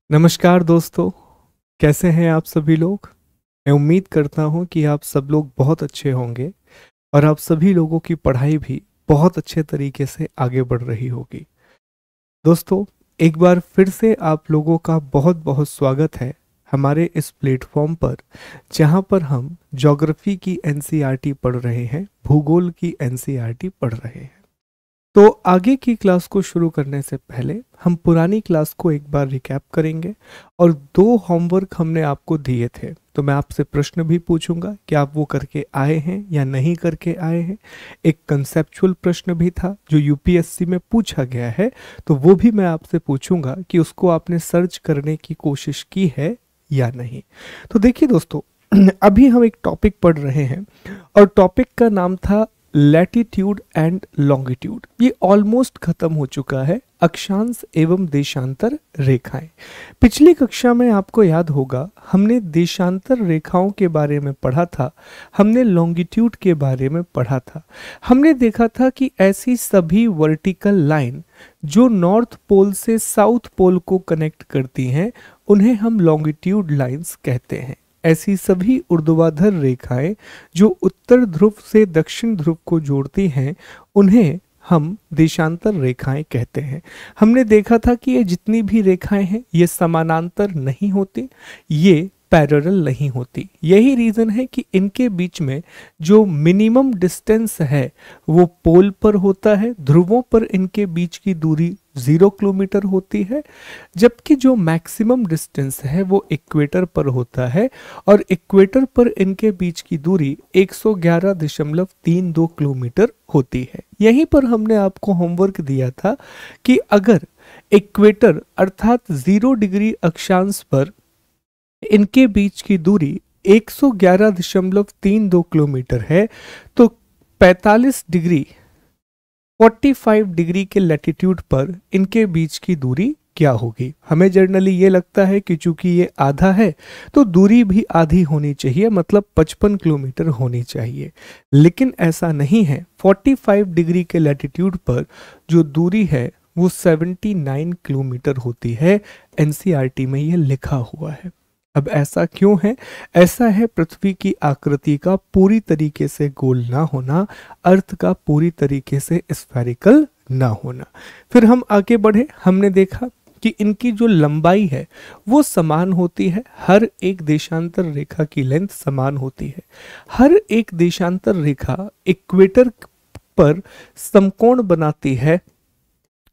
नमस्कार दोस्तों, कैसे हैं आप सभी लोग। मैं उम्मीद करता हूं कि आप सब लोग बहुत अच्छे होंगे और आप सभी लोगों की पढ़ाई भी बहुत अच्छे तरीके से आगे बढ़ रही होगी। दोस्तों, एक बार फिर से आप लोगों का बहुत बहुत स्वागत है हमारे इस प्लेटफॉर्म पर, जहां पर हम ज्योग्राफी की एनसीईआरटी पढ़ रहे हैं, भूगोल की एनसीईआरटी पढ़ रहे हैं। तो आगे की क्लास को शुरू करने से पहले हम पुरानी क्लास को एक बार रिकैप करेंगे और दो होमवर्क हमने आपको दिए थे। तो मैं आपसे प्रश्न भी पूछूंगा कि आप वो करके आए हैं या नहीं करके आए हैं। एक कंसेप्चुअल प्रश्न भी था जो यूपीएससी में पूछा गया है, तो वो भी मैं आपसे पूछूंगा कि उसको आपने सर्च करने की कोशिश की है या नहीं। तो देखिए दोस्तों, अभी हम एक टॉपिक पढ़ रहे हैं और टॉपिक का नाम था लैटिट्यूड एंड लॉन्गिट्यूड। ये ऑलमोस्ट खत्म हो चुका है, अक्षांश एवं देशांतर रेखाएं। पिछली कक्षा में आपको याद होगा हमने देशांतर रेखाओं के बारे में पढ़ा था, हमने लॉन्गिट्यूड के बारे में पढ़ा था। हमने देखा था कि ऐसी सभी वर्टिकल लाइन जो नॉर्थ पोल से साउथ पोल को कनेक्ट करती हैं, उन्हें हम लॉन्गिट्यूड लाइंस कहते हैं। ऐसी सभी ऊर्ध्वाधर रेखाएं जो उत्तर ध्रुव से दक्षिण ध्रुव को जोड़ती हैं, उन्हें हम देशांतर रेखाएं कहते हैं। हमने देखा था कि ये जितनी भी रेखाएं हैं ये समानांतर नहीं होती, ये पैरेलल नहीं होती। यही रीजन है कि इनके बीच में जो मिनिमम डिस्टेंस है वो पोल पर होता है। ध्रुवों पर इनके बीच की दूरी 0 किलोमीटर होती है, जबकि जो मैक्सिमम डिस्टेंस है वो इक्वेटर पर होता है और इक्वेटर पर इनके बीच की दूरी 111.32 किलोमीटर होती है। यहीं पर हमने आपको होमवर्क दिया था कि अगर इक्वेटर अर्थात 0 डिग्री अक्षांश पर इनके बीच की दूरी 111.32 किलोमीटर है, तो 45 डिग्री 45 डिग्री के लैटिट्यूड पर इनके बीच की दूरी क्या होगी। हमें जनरली ये लगता है कि चूंकि ये आधा है तो दूरी भी आधी होनी चाहिए, मतलब 55 किलोमीटर होनी चाहिए, लेकिन ऐसा नहीं है। 45 डिग्री के लैटिट्यूड पर जो दूरी है वो 79 किलोमीटर होती है। एनसीईआरटी में ये लिखा हुआ है। अब ऐसा क्यों है? ऐसा है पृथ्वी की आकृति का पूरी तरीके से गोल ना होना, अर्थ का पूरी तरीके से स्फेरिकल ना होना। फिर हम आगे बढ़े, हमने देखा कि इनकी जो लंबाई है वो समान होती है। हर एक देशांतर रेखा की लेंथ समान होती है। हर एक देशांतर रेखा इक्वेटर पर समकोण बनाती है,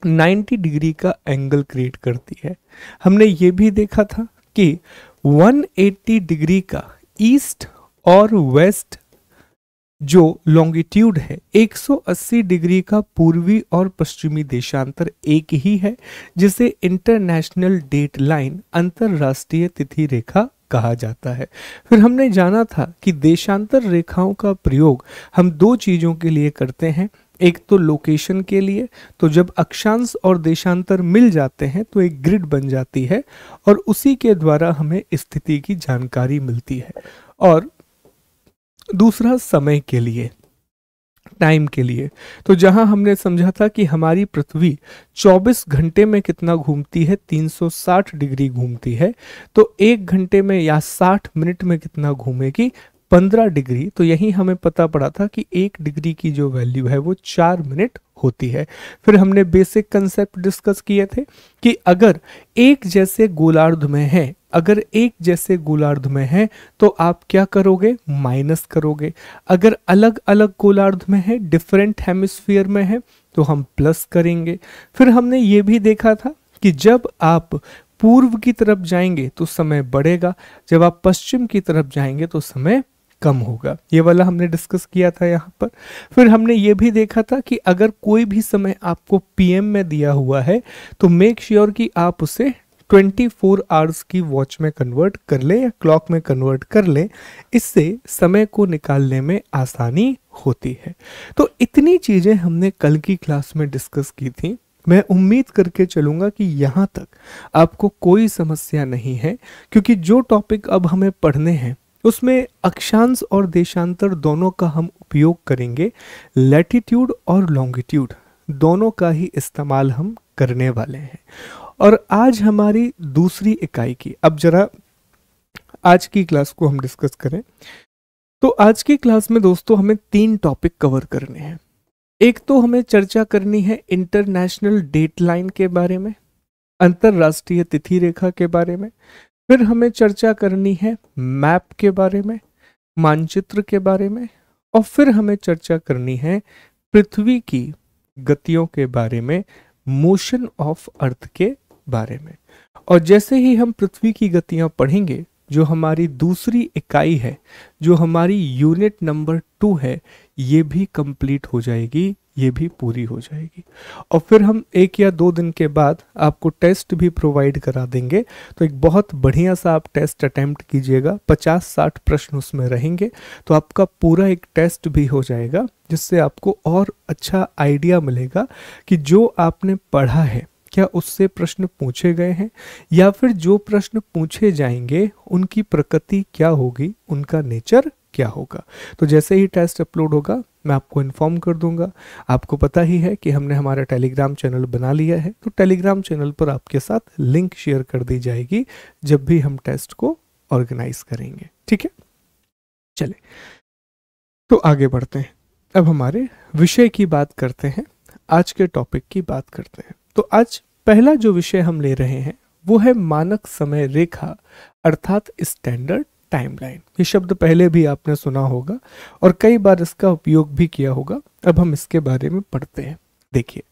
90 डिग्री का एंगल क्रिएट करती है। हमने ये भी देखा था कि 180 डिग्री का ईस्ट और वेस्ट जो लॉन्गिट्यूड है, 180 डिग्री का पूर्वी और पश्चिमी देशांतर एक ही है, जिसे इंटरनेशनल डेट लाइन, अंतरराष्ट्रीय तिथि रेखा कहा जाता है। फिर हमने जाना था कि देशांतर रेखाओं का प्रयोग हम दो चीजों के लिए करते हैं। एक तो लोकेशन के लिए, तो जब अक्षांश और देशांतर मिल जाते हैं तो एक ग्रिड बन जाती है और उसी के द्वारा हमें स्थिति की जानकारी मिलती है। और दूसरा समय के लिए, टाइम के लिए, तो जहां हमने समझा था कि हमारी पृथ्वी 24 घंटे में कितना घूमती है, 360 डिग्री घूमती है, तो 1 घंटे में या 60 मिनट में कितना घूमेगी, 15 डिग्री। तो यही हमें पता पड़ा था कि 1 डिग्री की जो वैल्यू है वो 4 मिनट होती है। फिर हमने बेसिक कंसेप्ट डिस्कस किए थे कि अगर एक जैसे गोलार्ध में है, अगर एक जैसे गोलार्ध में है तो आप क्या करोगे, माइनस करोगे। अगर अलग अलग गोलार्ध में है, डिफरेंट हेमिस्फीयर में है, तो हम प्लस करेंगे। फिर हमने ये भी देखा था कि जब आप पूर्व की तरफ जाएंगे तो समय बढ़ेगा, जब आप पश्चिम की तरफ जाएंगे तो समय कम होगा। ये वाला हमने डिस्कस किया था यहाँ पर। फिर हमने ये भी देखा था कि अगर कोई भी समय आपको पीएम में दिया हुआ है तो मेक श्योर कि आप उसे 24 आवर्स की वॉच में कन्वर्ट कर ले या क्लॉक में कन्वर्ट कर ले, इससे समय को निकालने में आसानी होती है। तो इतनी चीजें हमने कल की क्लास में डिस्कस की थी। मैं उम्मीद करके चलूंगा कि यहाँ तक आपको कोई समस्या नहीं है, क्योंकि जो टॉपिक अब हमें पढ़ने हैं उसमें अक्षांश और देशांतर दोनों का हम उपयोग करेंगे। लैटिट्यूड और लॉन्गिट्यूड दोनों का ही इस्तेमाल हम करने वाले हैं। और आज हमारी दूसरी इकाई की, अब जरा आज की क्लास को हम डिस्कस करें तो आज की क्लास में दोस्तों हमें 3 टॉपिक कवर करने हैं। एक तो हमें चर्चा करनी है इंटरनेशनल डेटलाइन के बारे में, अंतरराष्ट्रीय तिथि रेखा के बारे में। फिर हमें चर्चा करनी है मैप के बारे में, मानचित्र के बारे में, और फिर हमें चर्चा करनी है पृथ्वी की गतियों के बारे में, मोशन ऑफ अर्थ के बारे में। और जैसे ही हम पृथ्वी की गतियां पढ़ेंगे, जो हमारी दूसरी इकाई है, जो हमारी यूनिट नंबर 2 है, ये भी कंप्लीट हो जाएगी, ये भी पूरी हो जाएगी। और फिर हम 1 या 2 दिन के बाद आपको टेस्ट भी प्रोवाइड करा देंगे। तो एक बहुत बढ़िया सा आप टेस्ट अटेम्प्ट कीजिएगा, 50-60 प्रश्न उसमें रहेंगे, तो आपका पूरा एक टेस्ट भी हो जाएगा, जिससे आपको और अच्छा आइडिया मिलेगा कि जो आपने पढ़ा है क्या उससे प्रश्न पूछे गए हैं, या फिर जो प्रश्न पूछे जाएंगे उनकी प्रकृति क्या होगी, उनका नेचर क्या होगा। तो जैसे ही टेस्ट अपलोड होगा मैं आपको इन्फॉर्म कर दूंगा। आपको पता ही है कि हमने हमारा टेलीग्राम चैनल बना लिया है, तो टेलीग्राम चैनल पर आपके साथ लिंक शेयर कर दी जाएगी जब भी हम टेस्ट को ऑर्गेनाइज करेंगे। ठीक है, चले तो आगे बढ़ते हैं। अब हमारे विषय की बात करते हैं, आज के टॉपिक की बात करते हैं। तो आज पहला जो विषय हम ले रहे हैं वो है मानक समय रेखा, अर्थात स्टैंडर्ड टाइमलाइन। ये शब्द पहले भी आपने सुना होगा और कई बार इसका उपयोग भी किया होगा। अब हम इसके बारे में पढ़ते हैं। देखिए,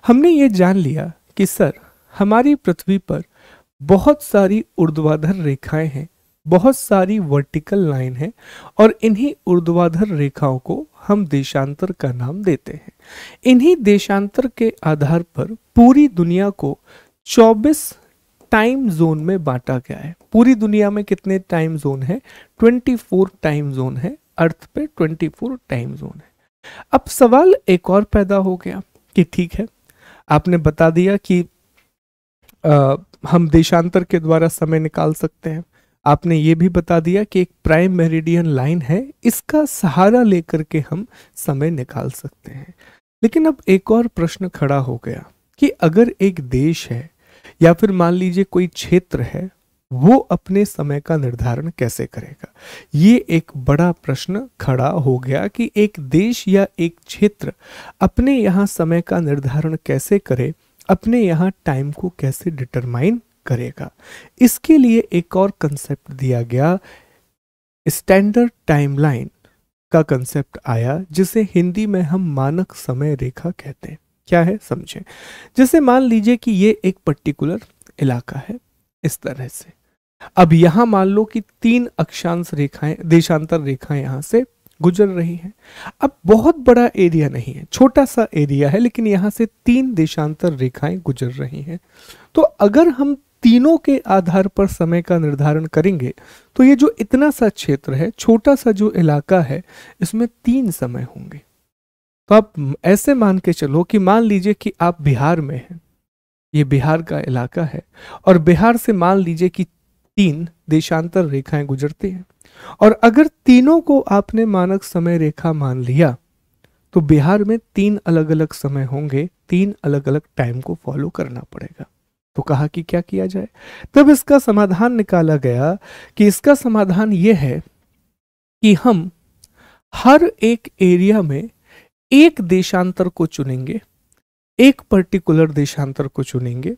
हमने ये जान लिया कि सर हमारी पृथ्वी पर बहुत सारी ऊर्ध्वाधर रेखाएं हैं, बहुत सारी वर्टिकल लाइन है, और इन्हीं ऊर्ध्वाधर रेखाओं को हम देशांतर का नाम देते हैं। इन्हीं देशांतर के आधार पर पूरी दुनिया को 24 टाइम जोन में बांटा गया है। पूरी दुनिया में कितने टाइम जोन है? 24 टाइम जोन है। अर्थ पे 24 टाइम जोन है। अब सवाल एक और पैदा हो गया कि ठीक है, आपने बता दिया कि हम देशांतर के द्वारा समय निकाल सकते हैं। आपने ये भी बता दिया कि एक प्राइम मेरिडियन लाइन है, इसका सहारा लेकर के हम समय निकाल सकते हैं। लेकिन अब एक और प्रश्न खड़ा हो गया कि अगर एक देश है या फिर मान लीजिए कोई क्षेत्र है, वो अपने समय का निर्धारण कैसे करेगा? ये एक बड़ा प्रश्न खड़ा हो गया कि एक देश या एक क्षेत्र अपने यहाँ समय का निर्धारण कैसे करे, अपने यहाँ टाइम को कैसे डिटरमाइन करेगा। इसके लिए एक और कंसेप्ट दिया गया, स्टैंडर्ड टाइमलाइन का कंसेप्ट आया, जिसे हिंदी में हम मानक समय रेखा कहते हैं। क्या है समझें। जैसे मान लीजिए कि ये एक पर्टिकुलर इलाका है इस तरह से। अब यहां मान लो कि 3 अक्षांश रेखाएं, देशांतर रेखाएं यहां से गुजर रही हैं। अब बहुत बड़ा एरिया नहीं है, छोटा सा एरिया है, लेकिन यहां से 3 देशांतर रेखाएं गुजर रही हैं। तो अगर हम तीनों के आधार पर समय का निर्धारण करेंगे तो ये जो इतना सा क्षेत्र है, छोटा सा जो इलाका है, इसमें 3 समय होंगे। तो आप ऐसे मान के चलो कि मान लीजिए कि आप बिहार में हैं, ये बिहार का इलाका है, और बिहार से मान लीजिए कि 3 देशांतर रेखाएं गुजरती हैं, और अगर तीनों को आपने मानक समय रेखा मान लिया तो बिहार में 3 अलग अलग समय होंगे, 3 अलग अलग टाइम को फॉलो करना पड़ेगा। तो कहा कि क्या किया जाए? तब इसका समाधान निकाला गया कि इसका समाधान यह है कि हम हर एक एरिया में एक देशांतर को चुनेंगे, एक पर्टिकुलर देशांतर को चुनेंगे,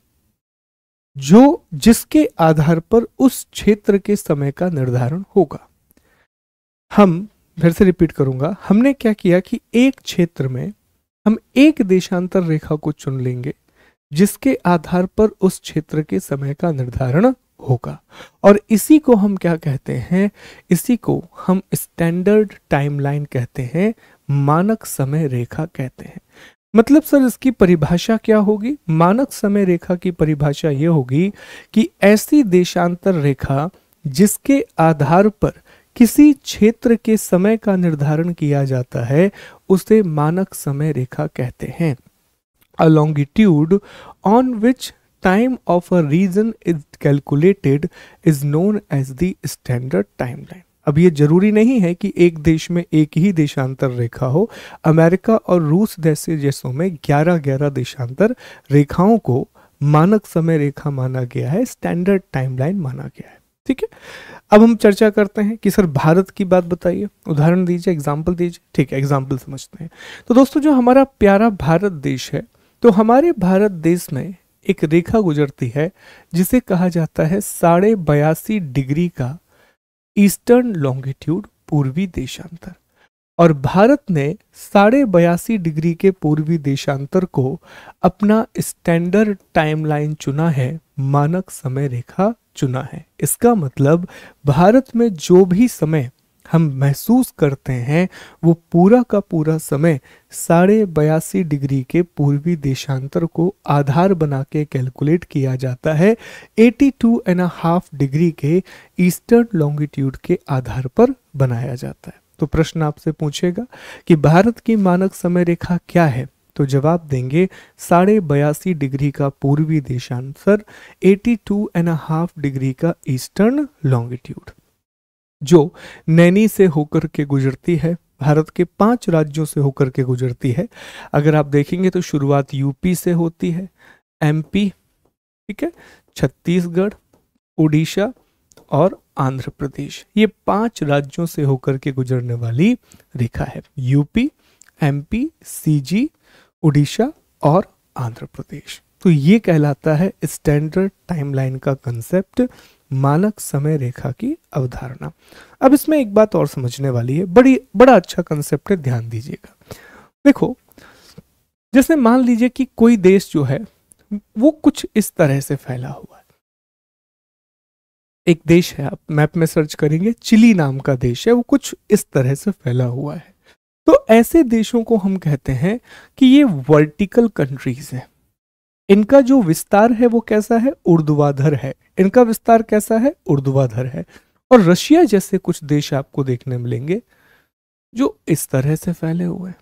जो जिसके आधार पर उस क्षेत्र के समय का निर्धारण होगा। हम फिर से रिपीट करूंगा, हमने क्या किया कि एक क्षेत्र में हम एक देशांतर रेखा को चुन लेंगे, जिसके आधार पर उस क्षेत्र के समय का निर्धारण होगा, और इसी को हम क्या कहते हैं? इसी को हम स्टैंडर्ड टाइमलाइन कहते हैं, मानक समय रेखा कहते हैं। मतलब सर इसकी परिभाषा क्या होगी? मानक समय रेखा की परिभाषा यह होगी कि ऐसी देशांतर रेखा जिसके आधार पर किसी क्षेत्र के समय का निर्धारण किया जाता है, उसे मानक समय रेखा कहते हैं। A longitude on which time of a region is calculated is known as the standard timeline. अब ये जरूरी नहीं है कि एक देश में एक ही देशांतर रेखा हो। अमेरिका और रूस जैसे देशों में 11-11 देशांतर रेखाओं को मानक समय रेखा माना गया है, स्टैंडर्ड टाइमलाइन माना गया है। ठीक है, अब हम चर्चा करते हैं कि सर भारत की बात बताइए, उदाहरण दीजिए, एग्जाम्पल दीजिए। ठीक है, एग्जाम्पल समझते हैं। तो दोस्तों जो हमारा प्यारा भारत देश है, तो हमारे भारत देश में एक रेखा गुजरती है जिसे कहा जाता है 82.5 डिग्री का ईस्टर्न लॉन्गिट्यूड, पूर्वी देशांतर। और भारत ने 82.5 डिग्री के पूर्वी देशांतर को अपना स्टैंडर्ड टाइमलाइन चुना है, मानक समय रेखा चुना है। इसका मतलब भारत में जो भी समय हम महसूस करते हैं वो पूरा का पूरा समय 82.5 डिग्री के पूर्वी देशांतर को आधार बना के कैलकुलेट किया जाता है 82.5 डिग्री के ईस्टर्न लॉन्गिट्यूड के आधार पर बनाया जाता है। तो प्रश्न आपसे पूछेगा कि भारत की मानक समय रेखा क्या है, तो जवाब देंगे 82.5 डिग्री का पूर्वी देशांतर, 82.5 डिग्री का ईस्टर्न लॉन्गिट्यूड, जो नैनी से होकर के गुजरती है, भारत के 5 राज्यों से होकर के गुजरती है। अगर आप देखेंगे तो शुरुआत यूपी से होती है, एमपी, ठीक है, छत्तीसगढ़, उड़ीसा और आंध्र प्रदेश, ये 5 राज्यों से होकर के गुजरने वाली रेखा है। यूपी, एमपी, सीजी, उड़ीसा और आंध्र प्रदेश। तो ये कहलाता है स्टैंडर्ड टाइमलाइन का कंसेप्ट, मानक समय रेखा की अवधारणा। अब इसमें एक बात और समझने वाली है, बड़ा अच्छा कंसेप्ट है, ध्यान दीजिएगा। देखो, जैसे मान लीजिए कि कोई देश जो है वो कुछ इस तरह से फैला हुआ है। एक देश है, आप मैप में सर्च करेंगे, चिली नाम का देश है, वो कुछ इस तरह से फैला हुआ है। तो ऐसे देशों को हम कहते हैं कि ये वर्टिकल कंट्रीज हैं। इनका जो विस्तार है वो कैसा है, ऊर्ध्वाधर है। इनका विस्तार कैसा है, ऊर्ध्वाधर है। और रशिया जैसे कुछ देश आपको देखने मिलेंगे जो इस तरह से फैले हुए हैं।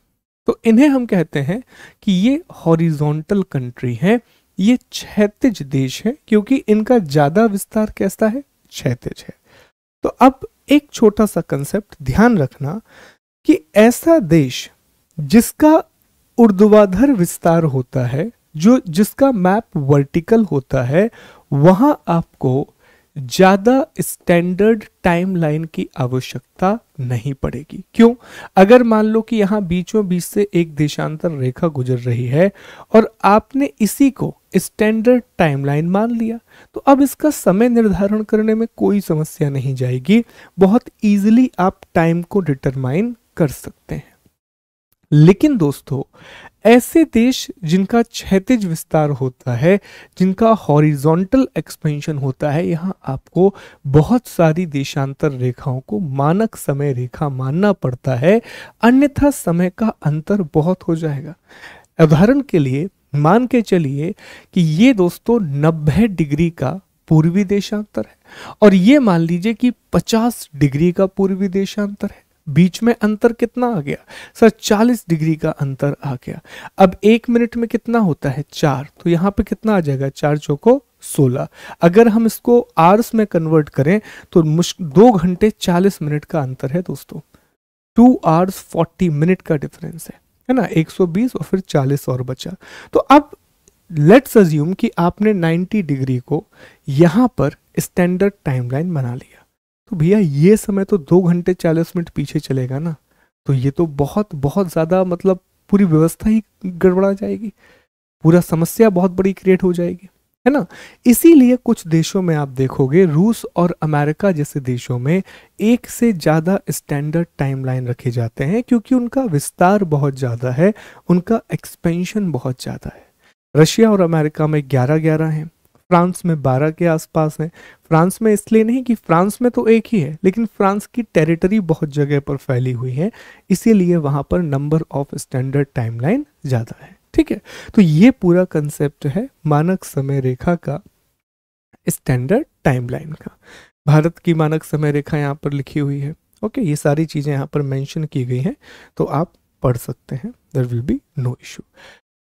तो इन्हें हम कहते हैं कि ये हॉरिजॉन्टल कंट्री है, ये क्षैतिज देश है, क्योंकि इनका ज्यादा विस्तार कैसा है, क्षैतिज है। तो अब एक छोटा सा कंसेप्ट ध्यान रखना कि ऐसा देश जिसका ऊर्ध्वाधर विस्तार होता है, जिसका मैप वर्टिकल होता है, वहां आपको ज्यादा स्टैंडर्ड टाइमलाइन की आवश्यकता नहीं पड़ेगी। क्यों? अगर मान लो कि यहां बीचों बीच से एक देशांतर रेखा गुजर रही है और आपने इसी को स्टैंडर्ड टाइमलाइन मान लिया, तो अब इसका समय निर्धारण करने में कोई समस्या नहीं जाएगी। बहुत इजीली आप टाइम को डिटरमाइन कर सकते हैं। लेकिन दोस्तों, ऐसे देश जिनका क्षैतिज विस्तार होता है, जिनका हॉरिजॉन्टल एक्सपेंशन होता है, यहाँ आपको बहुत सारी देशांतर रेखाओं को मानक समय रेखा मानना पड़ता है, अन्यथा समय का अंतर बहुत हो जाएगा। उदाहरण के लिए मान के चलिए कि ये दोस्तों 90 डिग्री का पूर्वी देशांतर है और ये मान लीजिए कि 50 डिग्री का पूर्वी देशांतर है। बीच में अंतर कितना आ गया सर, 40 डिग्री का अंतर आ गया। अब 1 मिनट में कितना होता है, 4, तो यहाँ पे कितना आ जाएगा, 4 चौको 16। अगर हम इसको आवर्स में कन्वर्ट करें तो 2 घंटे 40 मिनट का अंतर है दोस्तों। 2 hours 40 मिनट का डिफरेंस है ना, 120 और फिर 40 और बचा। तो अब लेट्स अज्यूम कि आपने 90 डिग्री को यहां पर स्टैंडर्ड टाइमलाइन बना लिया, तो भैया ये समय तो 2 घंटे 40 मिनट पीछे चलेगा ना। तो ये तो बहुत बहुत ज्यादा, मतलब पूरी व्यवस्था ही गड़बड़ा जाएगी, पूरा समस्या बहुत बड़ी क्रिएट हो जाएगी, है ना। इसीलिए कुछ देशों में आप देखोगे, रूस और अमेरिका जैसे देशों में एक से ज्यादा स्टैंडर्ड टाइमलाइन रखे जाते हैं, क्योंकि उनका विस्तार बहुत ज्यादा है, उनका एक्सपेंशन बहुत ज्यादा है। रशिया और अमेरिका में 11-11 हैं, फ्रांस में 12 के आसपास है। फ्रांस में इसलिए नहीं कि फ्रांस में तो एक ही है, लेकिन फ्रांस की टेरिटरी बहुत जगह पर फैली हुई है, इसीलिए वहां पर नंबर ऑफ स्टैंडर्ड टाइमलाइन ज्यादा है। ठीक है, तो ये पूरा कंसेप्ट है मानक समय रेखा का, स्टैंडर्ड टाइमलाइन का। भारत की मानक समय रेखा यहाँ पर लिखी हुई है। ओके, ये सारी चीजें यहाँ पर मेंशन की गई हैं, तो आप पढ़ सकते हैं, there will be no issue.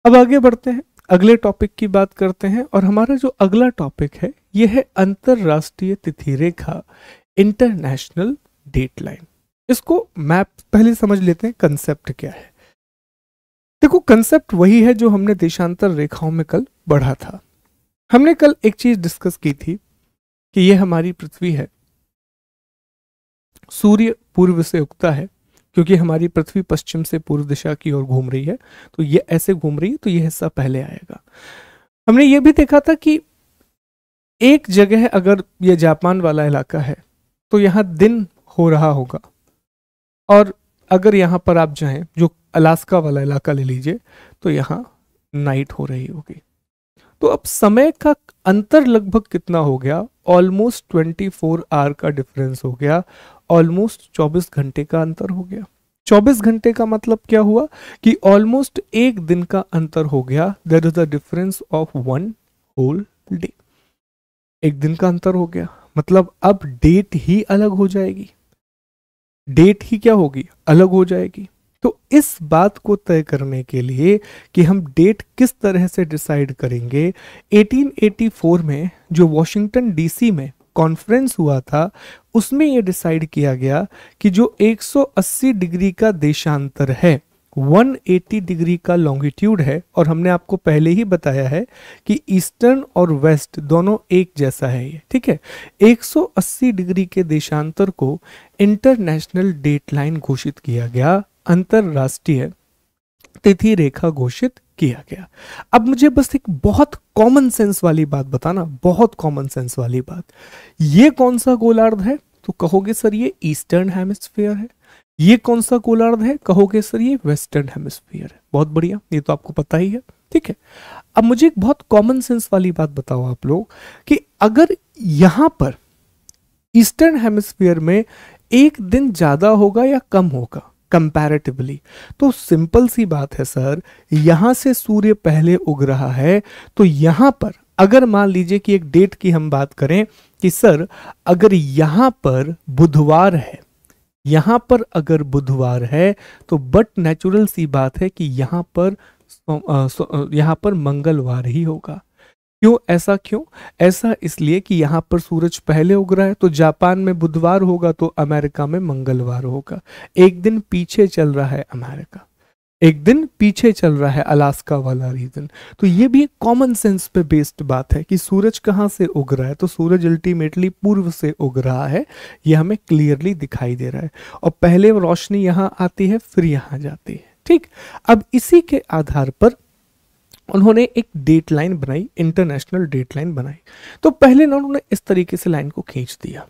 अब आगे बढ़ते हैं, अगले टॉपिक की बात करते हैं। और हमारा जो अगला टॉपिक है ये है अंतरराष्ट्रीय तिथि रेखा, इंटरनेशनल डेट लाइन। इसको मैप पहले समझ लेते हैं, कंसेप्ट क्या है। देखो, कंसेप्ट वही है जो हमने देशांतर रेखाओं में कल पढ़ा था। हमने कल एक चीज डिस्कस की थी कि ये हमारी पृथ्वी है, सूर्य पूर्व से उगता है, क्योंकि हमारी पृथ्वी पश्चिम से पूर्व दिशा की ओर घूम रही है, तो ये ऐसे घूम रही है, तो ये हिस्सा पहले आएगा। हमने ये भी देखा था कि एक जगह अगर ये जापान वाला इलाका है तो यहाँ दिन हो रहा होगा, और अगर यहाँ पर आप जाएं, जो अलास्का वाला इलाका ले लीजिए, तो यहाँ नाइट हो रही होगी। तो अब समय का अंतर लगभग कितना हो गया? ऑलमोस्ट 24 आवर का डिफरेंस हो गया, ऑलमोस्ट 24 घंटे का अंतर हो गया। 24 घंटे का मतलब क्या हुआ कि ऑलमोस्ट एक दिन का अंतर हो गया। There is the difference of one whole day. एक दिन का अंतर हो गया, मतलब अब डेट ही अलग हो जाएगी। डेट ही क्या होगी? अलग हो जाएगी। तो इस बात को तय करने के लिए कि हम डेट किस तरह से डिसाइड करेंगे, 1884 में जो वॉशिंगटन डीसी में कॉन्फ्रेंस हुआ था, उसमें यह डिसाइड किया गया कि जो 180 डिग्री का देशांतर है, 180 डिग्री का लॉन्गिट्यूड है, और हमने आपको पहले ही बताया है कि ईस्टर्न और वेस्ट दोनों एक जैसा है ये, ठीक है। 180 डिग्री के देशांतर को इंटरनेशनल डेट लाइन घोषित किया गया, अंतरराष्ट्रीय तिथि रेखा घोषित किया गया। अब मुझे बस एक बहुत कॉमन सेंस वाली बात बताना, बहुत कॉमन सेंस वाली बात, ये कौन सा गोलार्ध है? तो कहोगे सर ये ईस्टर्न हेमिस्फीयर है। ये कौन सा गोलार्ध है? कहोगे सर ये वेस्टर्न हेमिस्फीयर है। बहुत बढ़िया, ये तो आपको पता ही है, ठीक है। अब मुझे एक बहुत कॉमन सेंस वाली बात बताओ आप लोग कि अगर यहां पर ईस्टर्न हेमिस्फीयर में एक दिन ज्यादा होगा या कम होगा कंपैरेटिवली? तो सिंपल सी बात है सर, यहां से सूर्य पहले उग रहा है, तो यहां पर अगर मान लीजिए कि एक डेट की हम बात करें कि सर अगर यहां पर बुधवार है, यहां पर अगर बुधवार है, तो बट नेचुरल सी बात है कि यहां पर मंगलवार ही होगा। क्यों? ऐसा क्यों? ऐसा इसलिए कि यहां पर सूरज पहले उग रहा है, तो जापान में बुधवार होगा तो अमेरिका में मंगलवार होगा। एक दिन पीछे चल रहा है अमेरिका, एक दिन पीछे चल रहा है अलास्का वाला रीजन। तो ये भी एक कॉमन सेंस पे बेस्ड बात है कि सूरज कहाँ से उग रहा है, तो सूरज अल्टीमेटली पूर्व से उग रहा है, ये हमें क्लियरली दिखाई दे रहा है, और पहले रोशनी यहाँ आती है फिर यहाँ जाती है, ठीक। अब इसी के आधार पर उन्होंने एक डेट लाइन बनाई, इंटरनेशनल डेट लाइन बनाई। तो पहले ना उन्होंने इस तरीके से लाइन को खींच दिया,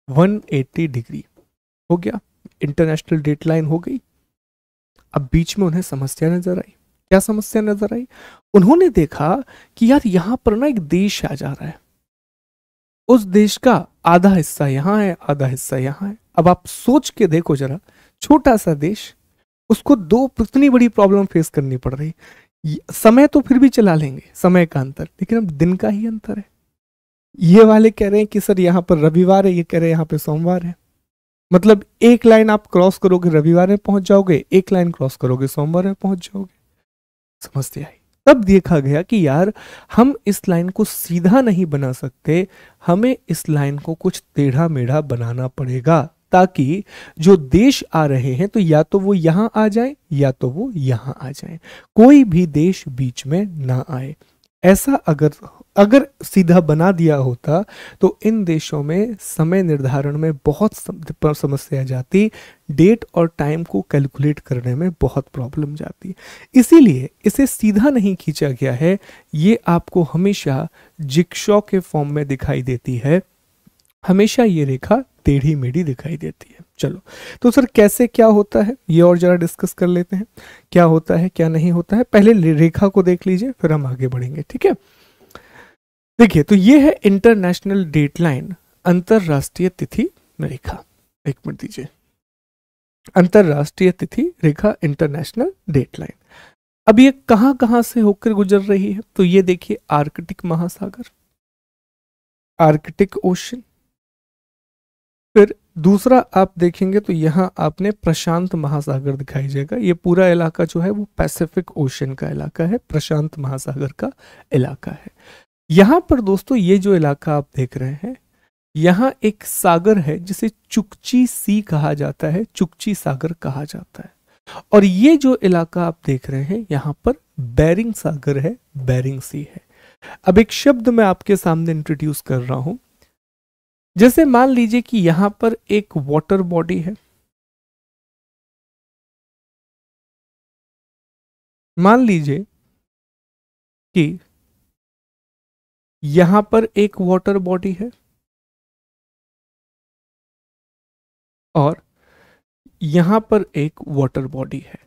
180 डिग्री हो गया, इंटरनेशनल डेट लाइन हो गई। अब बीच में उन्हें समस्या नजर आई। क्या समस्या नजर आई? उन्होंने देखा कि यार यहां पर ना एक देश आ जा रहा है, उस देश का आधा हिस्सा यहां है, आधा हिस्सा यहां है। अब आप सोच के देखो जरा, छोटा सा देश, उसको दो इतनी बड़ी प्रॉब्लम फेस करनी पड़ रही। समय तो फिर भी चला लेंगे, समय का अंतर, लेकिन अब दिन का ही अंतर है। ये वाले कह रहे हैं कि सर यहाँ पर रविवार है, ये कह रहे हैं यहाँ पे सोमवार है। मतलब एक लाइन आप क्रॉस करोगे रविवार में पहुंच जाओगे, एक लाइन क्रॉस करोगे सोमवार में पहुंच जाओगे। समझते आई। तब देखा गया कि यार हम इस लाइन को सीधा नहीं बना सकते, हमें इस लाइन को कुछ टेढ़ा मेढ़ा बनाना पड़ेगा, ताकि जो देश आ रहे हैं तो या तो वो यहां आ जाए या तो वो यहां आ जाए, कोई भी देश बीच में ना आए। ऐसा अगर सीधा बना दिया होता तो इन देशों में समय निर्धारण में बहुत समस्या जाती, डेट और टाइम को कैलकुलेट करने में बहुत प्रॉब्लम जाती। इसीलिए इसे सीधा नहीं खींचा गया है, ये आपको हमेशा जिक्शॉ के फॉर्म में दिखाई देती है, हमेशा ये रेखा टेढ़ी मेढ़ी दिखाई देती है। चलो, तो सर कैसे क्या होता है ये और जरा डिस्कस कर लेते हैं, क्या होता है क्या नहीं होता है। पहले रेखा को देख लीजिए फिर हम आगे बढ़ेंगे, ठीक है। देखिए, तो ये है इंटरनेशनल डेट लाइन, अंतरराष्ट्रीय तिथि रेखा। एक मिनट दीजिए, अंतरराष्ट्रीय तिथि रेखा, इंटरनेशनल डेट लाइन। अब ये कहां कहां से होकर गुजर रही है? तो ये देखिए, आर्कटिक महासागर, आर्कटिक ओशन। फिर दूसरा आप देखेंगे तो यहां आपने प्रशांत महासागर दिखाई जाएगा। ये पूरा इलाका जो है वो पैसिफिक ओशन का इलाका है, प्रशांत महासागर का इलाका है। यहां पर दोस्तों ये जो इलाका आप देख रहे हैं, यहां एक सागर है जिसे चुकची सी कहा जाता है, चुकची सागर कहा जाता है। और ये जो इलाका आप देख रहे हैं यहां पर बेरिंग सागर है, बेरिंग सी है। अब एक शब्द मैं आपके सामने इंट्रोड्यूस कर रहा हूं। जैसे मान लीजिए कि यहां पर एक वाटर बॉडी है, मान लीजिए कि यहां पर एक वाटर बॉडी है और यहां पर एक वाटर बॉडी है।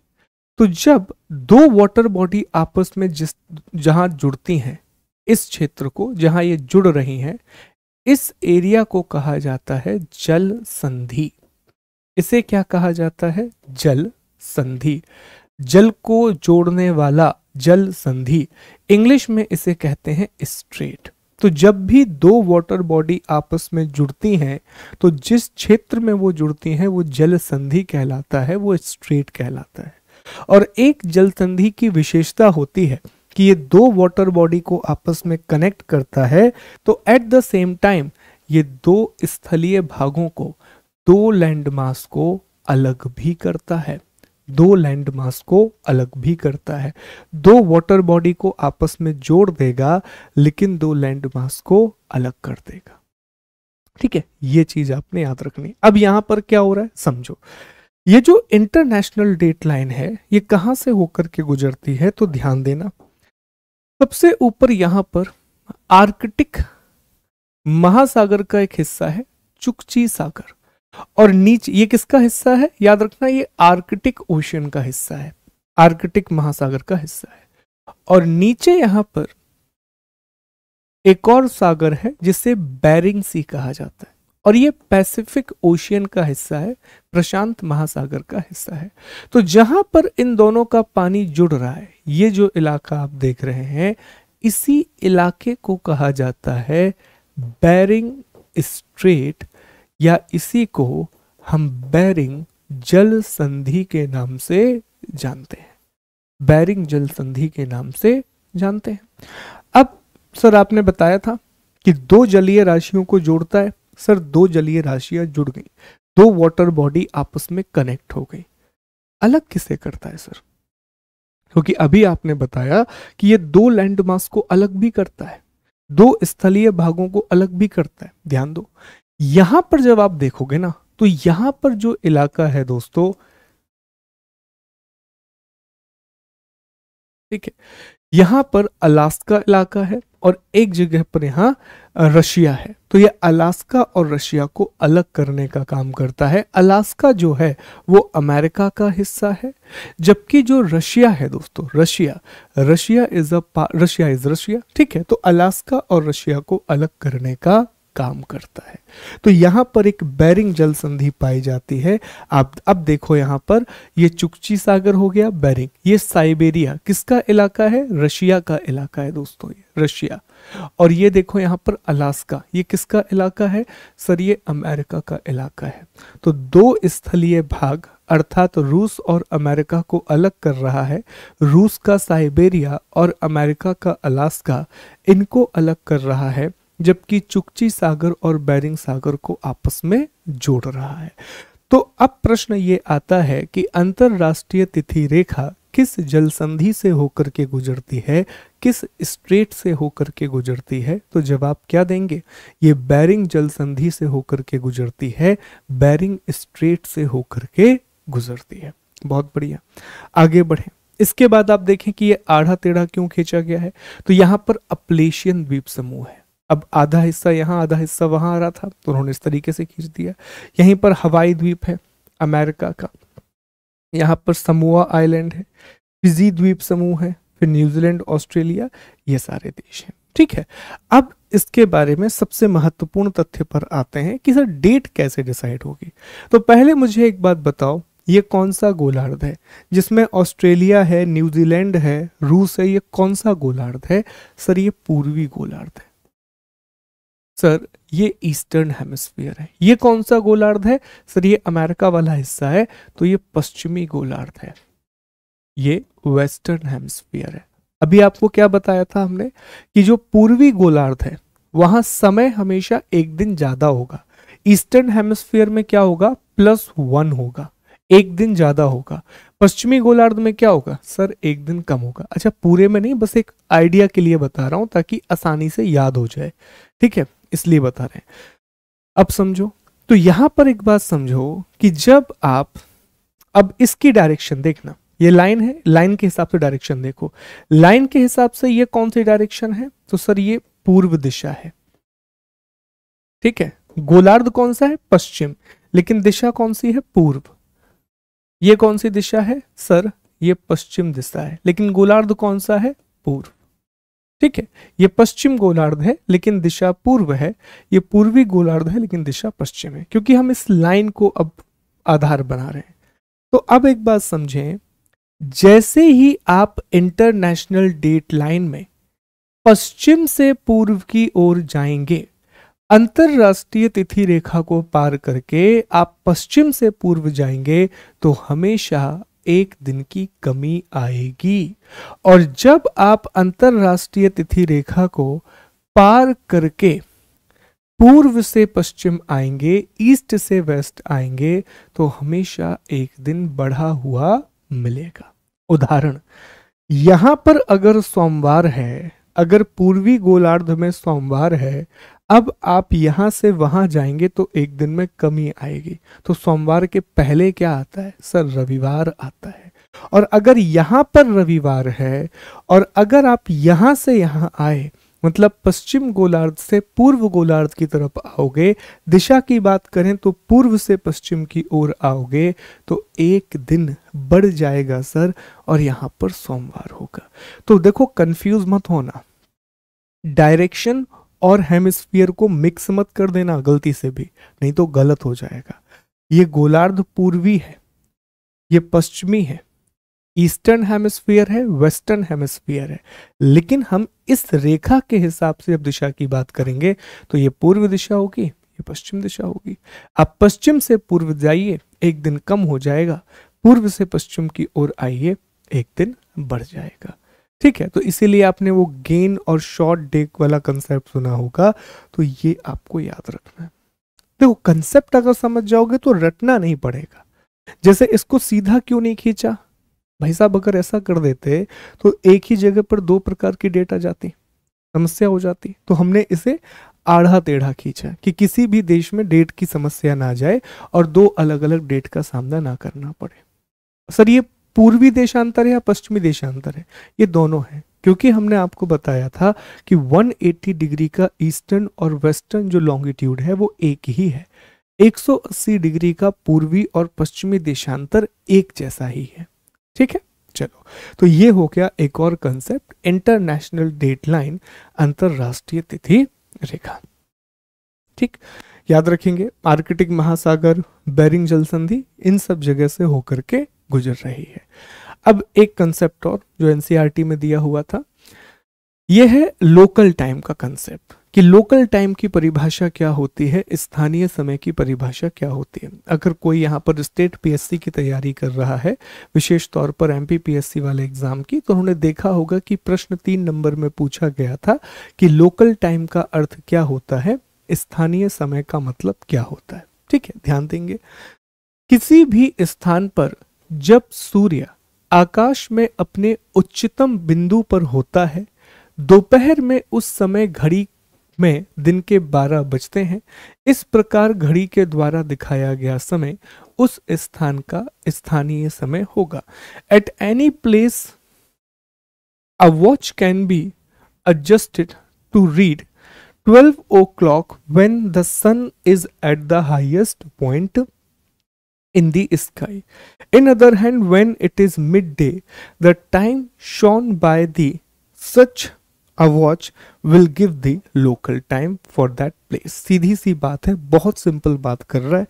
तो जब दो वाटर बॉडी आपस में जहां जुड़ती हैं, इस क्षेत्र को जहां ये जुड़ रही हैं, इस एरिया को कहा जाता है जल संधि। इसे क्या कहा जाता है? जल संधि। जल को जोड़ने वाला जल संधि, इंग्लिश में इसे कहते हैं स्ट्रेट। तो जब भी दो वाटर बॉडी आपस में जुड़ती हैं, तो जिस क्षेत्र में वो जुड़ती हैं वो जल संधि कहलाता है, वो स्ट्रेट कहलाता है। और एक जल संधि की विशेषता होती है कि ये दो वाटर बॉडी को आपस में कनेक्ट करता है, तो एट द सेम टाइम ये दो स्थलीय भागों को, दो लैंडमास को अलग भी करता है। दो लैंडमास को अलग भी करता है। दो वाटर बॉडी को आपस में जोड़ देगा, लेकिन दो लैंडमास को अलग कर देगा। ठीक है, ये चीज आपने याद रखनी। अब यहां पर क्या हो रहा है समझो। ये जो इंटरनेशनल डेट लाइन है, ये कहां से होकर के गुजरती है? तो ध्यान देना, सबसे ऊपर यहां पर आर्कटिक महासागर का एक हिस्सा है, चुकची सागर, और नीचे ये किसका हिस्सा है? याद रखना, ये आर्कटिक ओशियन का हिस्सा है, आर्कटिक महासागर का हिस्सा है। और नीचे यहां पर एक और सागर है जिसे बेरिंग सी कहा जाता है, और ये पैसिफिक ओशियन का हिस्सा है, प्रशांत महासागर का हिस्सा है। तो जहां पर इन दोनों का पानी जुड़ रहा है, ये जो इलाका आप देख रहे हैं, इसी इलाके को कहा जाता है बेरिंग स्ट्रेट, या इसी को हम बेरिंग जल संधि के नाम से जानते हैं। बेरिंग जल संधि के नाम से जानते हैं। अब सर आपने बताया था कि दो जलीय राशियों को जोड़ता है। सर दो जलीय राशियां जुड़ गई, दो वाटर बॉडी आपस में कनेक्ट हो गई, अलग किसे करता है सर? क्योंकि अभी आपने बताया कि ये दो लैंडमास को अलग भी करता है, दो स्थलीय भागों को अलग भी करता है। ध्यान दो, यहां पर जब आप देखोगे ना, तो यहां पर जो इलाका है दोस्तों, ठीक है, यहां पर अलास्का इलाका है और एक जगह पर यहां रशिया है। तो ये अलास्का और रशिया को अलग करने का काम करता है। अलास्का जो है वो अमेरिका का हिस्सा है, जबकि जो रशिया है दोस्तों, रशिया इज रशिया, ठीक है। तो अलास्का और रशिया को अलग करने का काम करता है। तो यहां पर एक बेरिंग जल संधि पाई जाती है। आप अब देखो, यहां पर ये चुकची सागर हो गया, बेरिंग, ये साइबेरिया किसका इलाका है? रशिया का इलाका है दोस्तों, ये रशिया। और ये देखो यहां पर अलास्का, ये किसका इलाका है? सर ये अमेरिका का इलाका है। तो दो स्थलीय भाग अर्थात रूस और अमेरिका को अलग कर रहा है। रूस का साइबेरिया और अमेरिका का अलास्का, इनको अलग कर रहा है, जबकि चुकची सागर और बेरिंग सागर को आपस में जोड़ रहा है। तो अब प्रश्न ये आता है कि अंतरराष्ट्रीय तिथि रेखा किस जल संधि से होकर के गुजरती है, किस स्ट्रेट से होकर के गुजरती है? तो जवाब क्या देंगे? ये बेरिंग जल संधि से होकर के गुजरती है, बेरिंग स्ट्रेट से होकर के गुजरती है। बहुत बढ़िया, आगे बढ़े। इसके बाद आप देखें कि ये आधा टेढ़ा क्यों खींचा गया है। तो यहाँ पर अपलेशियन द्वीप समूह है। अब आधा हिस्सा यहाँ, आधा हिस्सा वहां आ रहा था, तो उन्होंने इस तरीके से खींच दिया। यहीं पर हवाई द्वीप है अमेरिका का, यहाँ पर समोआ आइलैंड है, फिजी द्वीप समूह है, फिर न्यूजीलैंड, ऑस्ट्रेलिया, ये सारे देश हैं। ठीक है, अब इसके बारे में सबसे महत्वपूर्ण तथ्य पर आते हैं कि सर डेट कैसे डिसाइड होगी। तो पहले मुझे एक बात बताओ, ये कौन सा गोलार्ध है जिसमें ऑस्ट्रेलिया है, न्यूजीलैंड है, रूस है? ये कौन सा गोलार्ध है? सर ये पूर्वी गोलार्ध है। सर ये ईस्टर्न हेमिस्फीयर है। ये कौन सा गोलार्ध है? सर ये अमेरिका वाला हिस्सा है, तो ये पश्चिमी गोलार्ध है, ये वेस्टर्न हेमिस्फीयर है। अभी आपको क्या बताया था हमने कि जो पूर्वी गोलार्ध है वहां समय हमेशा एक दिन ज्यादा होगा। ईस्टर्न हेमिस्फीयर में क्या होगा? +1 होगा। एक दिन ज्यादा होगा। पश्चिमी गोलार्ध में क्या होगा सर, एक दिन कम होगा। अच्छा, पूरे में नहीं, बस एक आइडिया के लिए बता रहा हूं ताकि आसानी से याद हो जाए, ठीक है, इसलिए बता रहे हैं। अब समझो, तो यहां पर एक बात समझो कि जब आप, अब इसकी डायरेक्शन देखना, ये लाइन है, लाइन के हिसाब से डायरेक्शन देखो, लाइन के हिसाब से ये कौन सी डायरेक्शन है, तो सर ये पूर्व दिशा है, ठीक है। गोलार्ध कौन सा है, पश्चिम, लेकिन दिशा कौन सी है, पूर्व। ये कौन सी दिशा है सर, ये पश्चिम दिशा है, लेकिन गोलार्ध कौन सा है, पूर्व, ठीक है। ये पश्चिम गोलार्ध है लेकिन दिशा पूर्व है, ये पूर्वी गोलार्ध है लेकिन दिशा पश्चिम है, क्योंकि हम इस लाइन को अब आधार बना रहे हैं। तो अब एक बात समझें, जैसे ही आप इंटरनेशनल डेट लाइन में पश्चिम से पूर्व की ओर जाएंगे, अंतरराष्ट्रीय तिथि रेखा को पार करके आप पश्चिम से पूर्व जाएंगे, तो हमेशा एक दिन की कमी आएगी। और जब आप अंतरराष्ट्रीय तिथि रेखा को पार करके पूर्व से पश्चिम आएंगे, ईस्ट से वेस्ट आएंगे, तो हमेशा एक दिन बढ़ा हुआ मिलेगा। उदाहरण, यहां पर अगर सोमवार है, अगर पूर्वी गोलार्ध में सोमवार है, अब आप यहां से वहां जाएंगे तो एक दिन में कमी आएगी। तो सोमवार के पहले क्या आता है सर, रविवार आता है। और अगर यहां पर रविवार है और अगर आप यहां से यहां आए, मतलब पश्चिम गोलार्ध से पूर्व गोलार्ध की तरफ आओगे, दिशा की बात करें तो पूर्व से पश्चिम की ओर आओगे, तो एक दिन बढ़ जाएगा सर, और यहां पर सोमवार होगा। तो देखो, कंफ्यूज मत होना, डायरेक्शन और हेमिस्फीयर को मिक्स मत कर देना गलती से भी, नहीं तो गलत हो जाएगा। ये गोलार्ध पूर्वी है, ये पश्चिमी है, ईस्टर्न हेमिस्फीयर है, वेस्टर्न हेमिस्फीयर है, लेकिन हम इस रेखा के हिसाब से अब दिशा की बात करेंगे तो ये पूर्व दिशा होगी, ये पश्चिम दिशा होगी। आप पश्चिम से पूर्व जाइए, एक दिन कम हो जाएगा, पूर्व से पश्चिम की ओर आइए, एक दिन बढ़ जाएगा, ठीक है। तो इसीलिए आपने वो गेन और शॉर्ट डेक वाला कंसेप्ट सुना होगा, तो ये आपको याद रखना है। देखो, कंसेप्ट अगर समझ जाओगे तो रटना नहीं पड़ेगा। जैसे इसको सीधा क्यों नहीं खींचा भाई साहब, अगर ऐसा कर देते तो एक ही जगह पर दो प्रकार की डेट आ जाती, समस्या हो जाती। तो हमने इसे आढ़ा टेढ़ा खींचा कि किसी भी देश में डेट की समस्या ना जाए और दो अलग अलग डेट का सामना ना करना पड़े। सर ये पूर्वी देशांतर है या पश्चिमी देशांतर है, ये दोनों है, क्योंकि हमने आपको बताया था कि 180 डिग्री का ईस्टर्न और वेस्टर्न जो लॉन्गिट्यूड है वो एक ही है। 180 डिग्री का पूर्वी और पश्चिमी देशांतर एक जैसा ही है, ठीक है। चलो, तो ये हो गया एक और कंसेप्ट, इंटरनेशनल डेट लाइन, अंतरराष्ट्रीय तिथि रेखा, ठीक। याद रखेंगे, आर्कटिक महासागर, बेरिंग जल संधि, इन सब जगह से होकर के गुजर रही है। अब एक कंसेप्ट और जो एनसीईआरटी में दिया हुआ था, यह है लोकल टाइम का कंसेप्ट, कि लोकल टाइम की परिभाषा क्या होती है, स्थानीय समय की परिभाषा क्या होती है। अगर कोई यहाँ पर स्टेट पीएससी की तैयारी कर रहा है, विशेष तौर पर एमपी पीएससी वाले एग्जाम की, तो उन्होंने देखा होगा कि प्रश्न 3 नंबर में पूछा गया था कि लोकल टाइम का अर्थ क्या होता है, स्थानीय समय का मतलब क्या होता है, ठीक है। ध्यान देंगे, किसी भी स्थान पर जब सूर्य आकाश में अपने उच्चतम बिंदु पर होता है, दोपहर में उस समय घड़ी में दिन के 12 बजते हैं। इस प्रकार घड़ी के द्वारा दिखाया गया समय उस स्थान का स्थानीय समय होगा। At any place a watch can be adjusted to read 12 o'clock when the sun is at the highest point in the sky. In other hand, when it is midday, the time shown by the such a watch will give the local time for that place. सीधी सी बात है, बहुत simple बात कर रहा है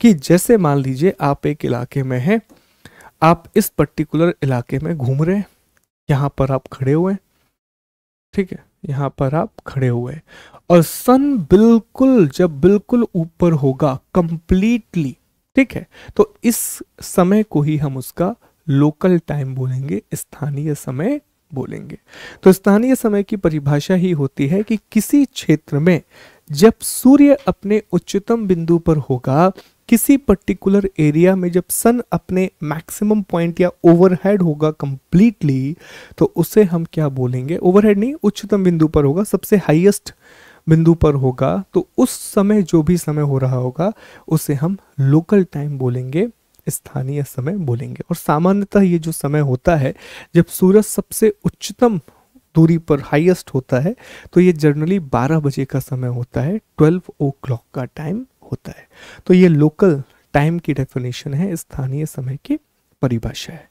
कि जैसे मान लीजिए आप एक इलाके में हैं, आप इस पर्टिकुलर इलाके में घूम रहे हैं, यहाँ पर आप खड़े हुए हैं, ठीक है, यहाँ पर आप खड़े हुए और सन बिल्कुल जब बिल्कुल ऊपर होगा कंप्लीटली, ठीक है, तो इस समय को ही हम उसका लोकल टाइम बोलेंगे, स्थानीय समय बोलेंगे। तो स्थानीय समय की परिभाषा ही होती है कि किसी क्षेत्र में जब सूर्य अपने उच्चतम बिंदु पर होगा किसी पर्टिकुलर एरिया में जब सन अपने मैक्सिमम पॉइंट या ओवरहेड होगा कंप्लीटली, तो उसे हम क्या बोलेंगे, ओवरहेड नहीं, उच्चतम बिंदु पर होगा, सबसे हाईएस्ट बिंदु पर होगा, तो उस समय जो भी समय हो रहा होगा उसे हम लोकल टाइम बोलेंगे, स्थानीय समय बोलेंगे। और सामान्यतः ये जो समय होता है जब सूरज सबसे उच्चतम दूरी पर हाईएस्ट होता है, तो ये जनरली 12 बजे का समय होता है, 12 ओ क्लॉक का टाइम होता है। तो ये लोकल टाइम की डेफिनेशन है, स्थानीय समय की परिभाषा है।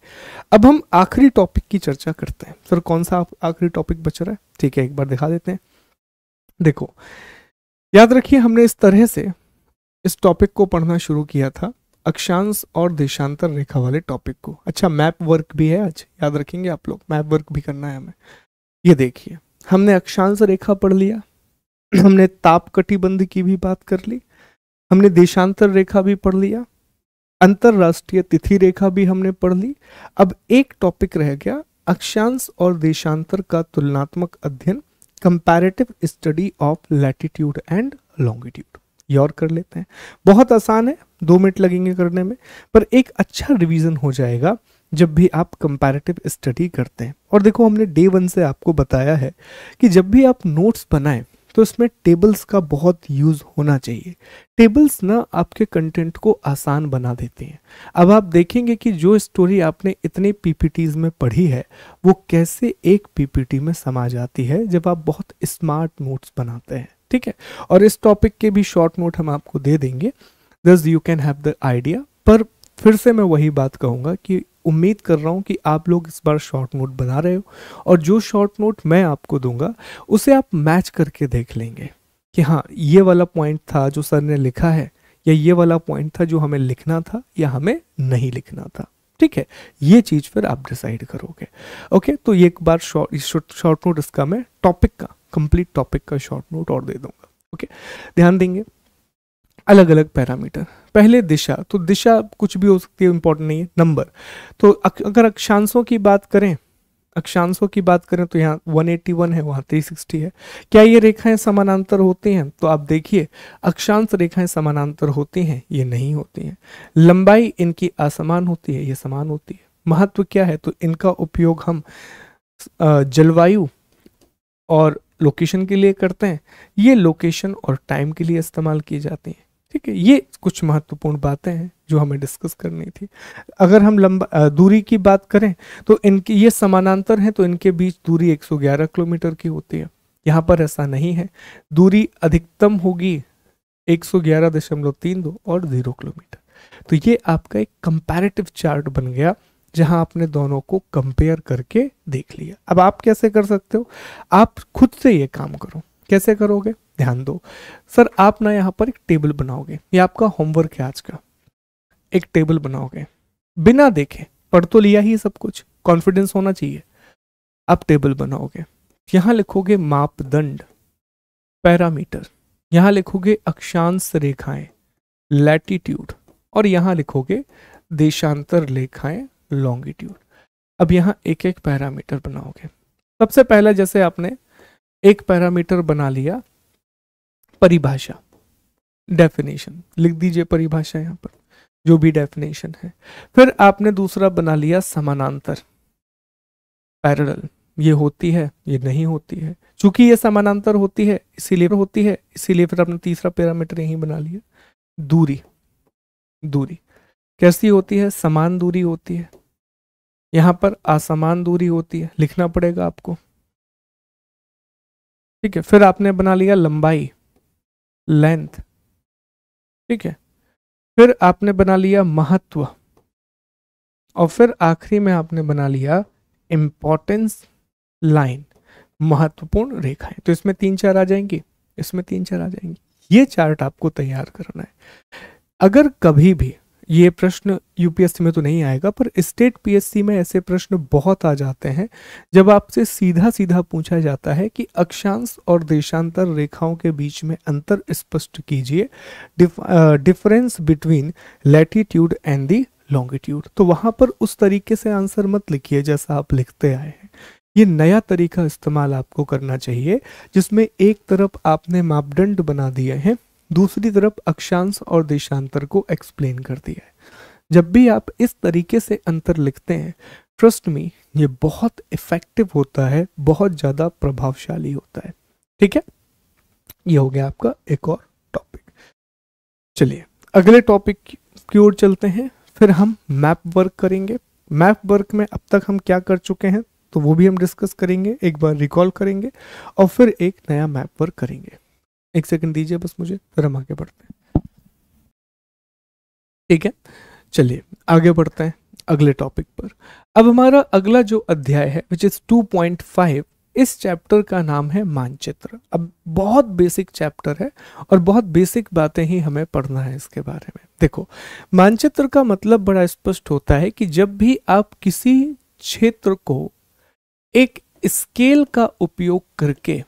अब हम आखिरी टॉपिक की चर्चा करते हैं। सर कौन सा आखिरी टॉपिक बच रहा है? ठीक है, एक बार दिखा देते हैं। देखो, याद रखिए हमने इस तरह से इस टॉपिक को पढ़ना शुरू किया था, अक्षांश और देशांतर रेखा वाले टॉपिक को। अच्छा, मैप वर्क भी है आज, याद रखेंगे आप लोग, मैप वर्क भी करना है हमें। ये देखिए, हमने अक्षांश रेखा पढ़ लिया, हमने ताप कटिबंध की भी बात कर ली, हमने देशांतर रेखा भी पढ़ लिया, अंतरराष्ट्रीय तिथि रेखा भी हमने पढ़ ली। अब एक टॉपिक रह गया, अक्षांश और देशांतर का तुलनात्मक अध्ययन, comparative study of latitude and longitude. ये और कर लेते हैं, बहुत आसान है, 2 मिनट लगेंगे करने में, पर एक अच्छा रिवीजन हो जाएगा जब भी आप कंपैरेटिव स्टडी करते हैं। और देखो, हमने डे 1 से आपको बताया है कि जब भी आप नोट्स बनाएं तो इसमें टेबल्स का बहुत यूज होना चाहिए। टेबल्स ना आपके कंटेंट को आसान बना देते हैं। अब आप देखेंगे कि जो स्टोरी आपने इतने पीपीटीज में पढ़ी है वो कैसे एक पीपीटी में समा जाती है जब आप बहुत स्मार्ट नोट्स बनाते हैं। ठीक है, और इस टॉपिक के भी शॉर्ट नोट हम आपको दे देंगे, दस you can have the idea. पर फिर से मैं वही बात कहूँगा कि उम्मीद कर रहा हूँ कि आप लोग इस बार शॉर्ट नोट बना रहे हो, और जो शॉर्ट नोट मैं आपको दूंगा उसे आप मैच करके देख लेंगे कि हाँ, ये वाला पॉइंट था जो सर ने लिखा है, या ये वाला पॉइंट था जो हमें लिखना था या हमें नहीं लिखना था। ठीक है, ये चीज़ फिर आप डिसाइड करोगे। ओके, तो ये एक बार शॉर्ट नोट इसका मैं टॉपिक का, कंप्लीट टॉपिक का शॉर्ट नोट और दे दूंगा। ओके, ध्यान देंगे। अलग अलग पैरामीटर, पहले दिशा, तो दिशा कुछ भी हो सकती है, इंपॉर्टेंट नहीं है। नंबर, तो अगर अक्षांशों की बात करें, अक्षांशों की बात करें तो यहाँ 181 है, वहाँ 360 है। क्या ये रेखाएं समानांतर होती हैं? तो आप देखिए, अक्षांश रेखाएं समानांतर होती हैं, ये नहीं होती हैं। लंबाई इनकी असमान होती है, ये समान होती है। महत्व क्या है? तो इनका उपयोग हम जलवायु और लोकेशन के लिए करते हैं, ये लोकेशन और टाइम के लिए इस्तेमाल की जाती हैं। ठीक है, ये कुछ महत्वपूर्ण बातें हैं जो हमें डिस्कस करनी थी। अगर हम दूरी की बात करें तो इनकी ये समानांतर हैं, तो इनके बीच दूरी 111 किलोमीटर की होती है। यहाँ पर ऐसा नहीं है, दूरी अधिकतम होगी 111.32 और 0 किलोमीटर। तो ये आपका एक कंपैरेटिव चार्ट बन गया जहां आपने दोनों को कंपेयर करके देख लिया। अब आप कैसे कर सकते हो? आप खुद से ये काम करो। कैसे करोगे? ध्यान दो सर, आप ना यहाँ पर एक टेबल बनाओगे, ये आपका होमवर्क है आज का। एक टेबल बनाओगे बिना देखे, पढ़ तो लिया ही सब कुछ, कॉन्फिडेंस होना चाहिए। आप टेबल बनाओगे, यहां लिखोगे मापदंड, पैरामीटर, यहां लिखोगे अक्षांश रेखाएं, लैटिट्यूड, और यहां लिखोगे देशांतर रेखाएं, लॉन्गिट्यूड। अब यहां एक एक पैरामीटर बनाओगे। सबसे पहले जैसे आपने एक पैरामीटर बना लिया, परिभाषा, डेफिनेशन, लिख दीजिए परिभाषा यहां पर, जो भी डेफिनेशन है। फिर आपने दूसरा बना लिया समानांतर, पैरेलल, ये होती है, ये नहीं होती है। चूंकि ये समानांतर होती है इसीलिए फिर आपने तीसरा पैरामीटर यहीं बना लिया। दूरी, दूरी कैसी होती है? समान दूरी होती है, यहां पर असमान दूरी होती है, लिखना पड़ेगा आपको। ठीक है, फिर आपने बना लिया लंबाई, लेंथ। ठीक है, फिर आपने बना लिया महत्व, और फिर आखिरी में आपने बना लिया इंपॉर्टेंस लाइन, महत्वपूर्ण रेखाएं। तो इसमें 3-4 आ जाएंगी, इसमें 3-4 आ जाएंगी। ये चार्ट आपको तैयार करना है। अगर कभी भी ये प्रश्न यूपीएससी में तो नहीं आएगा, पर स्टेट पीएससी में ऐसे प्रश्न बहुत आ जाते हैं जब आपसे सीधा सीधा पूछा जाता है कि अक्षांश और देशांतर रेखाओं के बीच में अंतर स्पष्ट कीजिए, difference between latitude and the longitude. तो वहां पर उस तरीके से आंसर मत लिखिए जैसा आप लिखते आए हैं। ये नया तरीका इस्तेमाल आपको करना चाहिए जिसमें एक तरफ आपने मापदंड बना दिए हैं, दूसरी तरफ अक्षांश और देशांतर को एक्सप्लेन कर दिया है। जब भी आप इस तरीके से अंतर लिखते हैं, ट्रस्ट मी, ये बहुत इफेक्टिव होता है, बहुत ज़्यादा प्रभावशाली होता है। ठीक है, ये हो गया आपका एक और टॉपिक। चलिए अगले टॉपिक की ओर चलते हैं। फिर हम मैप वर्क करेंगे। मैप वर्क में अब तक हम क्या कर चुके हैं तो वो भी हम डिस्कस करेंगे, एक बार रिकॉल करेंगे और फिर एक नया मैप वर्क करेंगे। एक सेकंड दीजिए बस मुझे, फिर हम आगे बढ़ते हैं। ठीक है, चलिए आगे बढ़ते हैं अगले टॉपिक पर। अब हमारा अगला जो अध्याय है विच इज 2.5, इस चैप्टर का नाम है मानचित्र। अब बहुत बेसिक चैप्टर है और बहुत बेसिक बातें ही हमें पढ़ना है इसके बारे में। देखो, मानचित्र का मतलब बड़ा स्पष्ट होता है कि जब भी आप किसी क्षेत्र को एक स्केल का उपयोग करके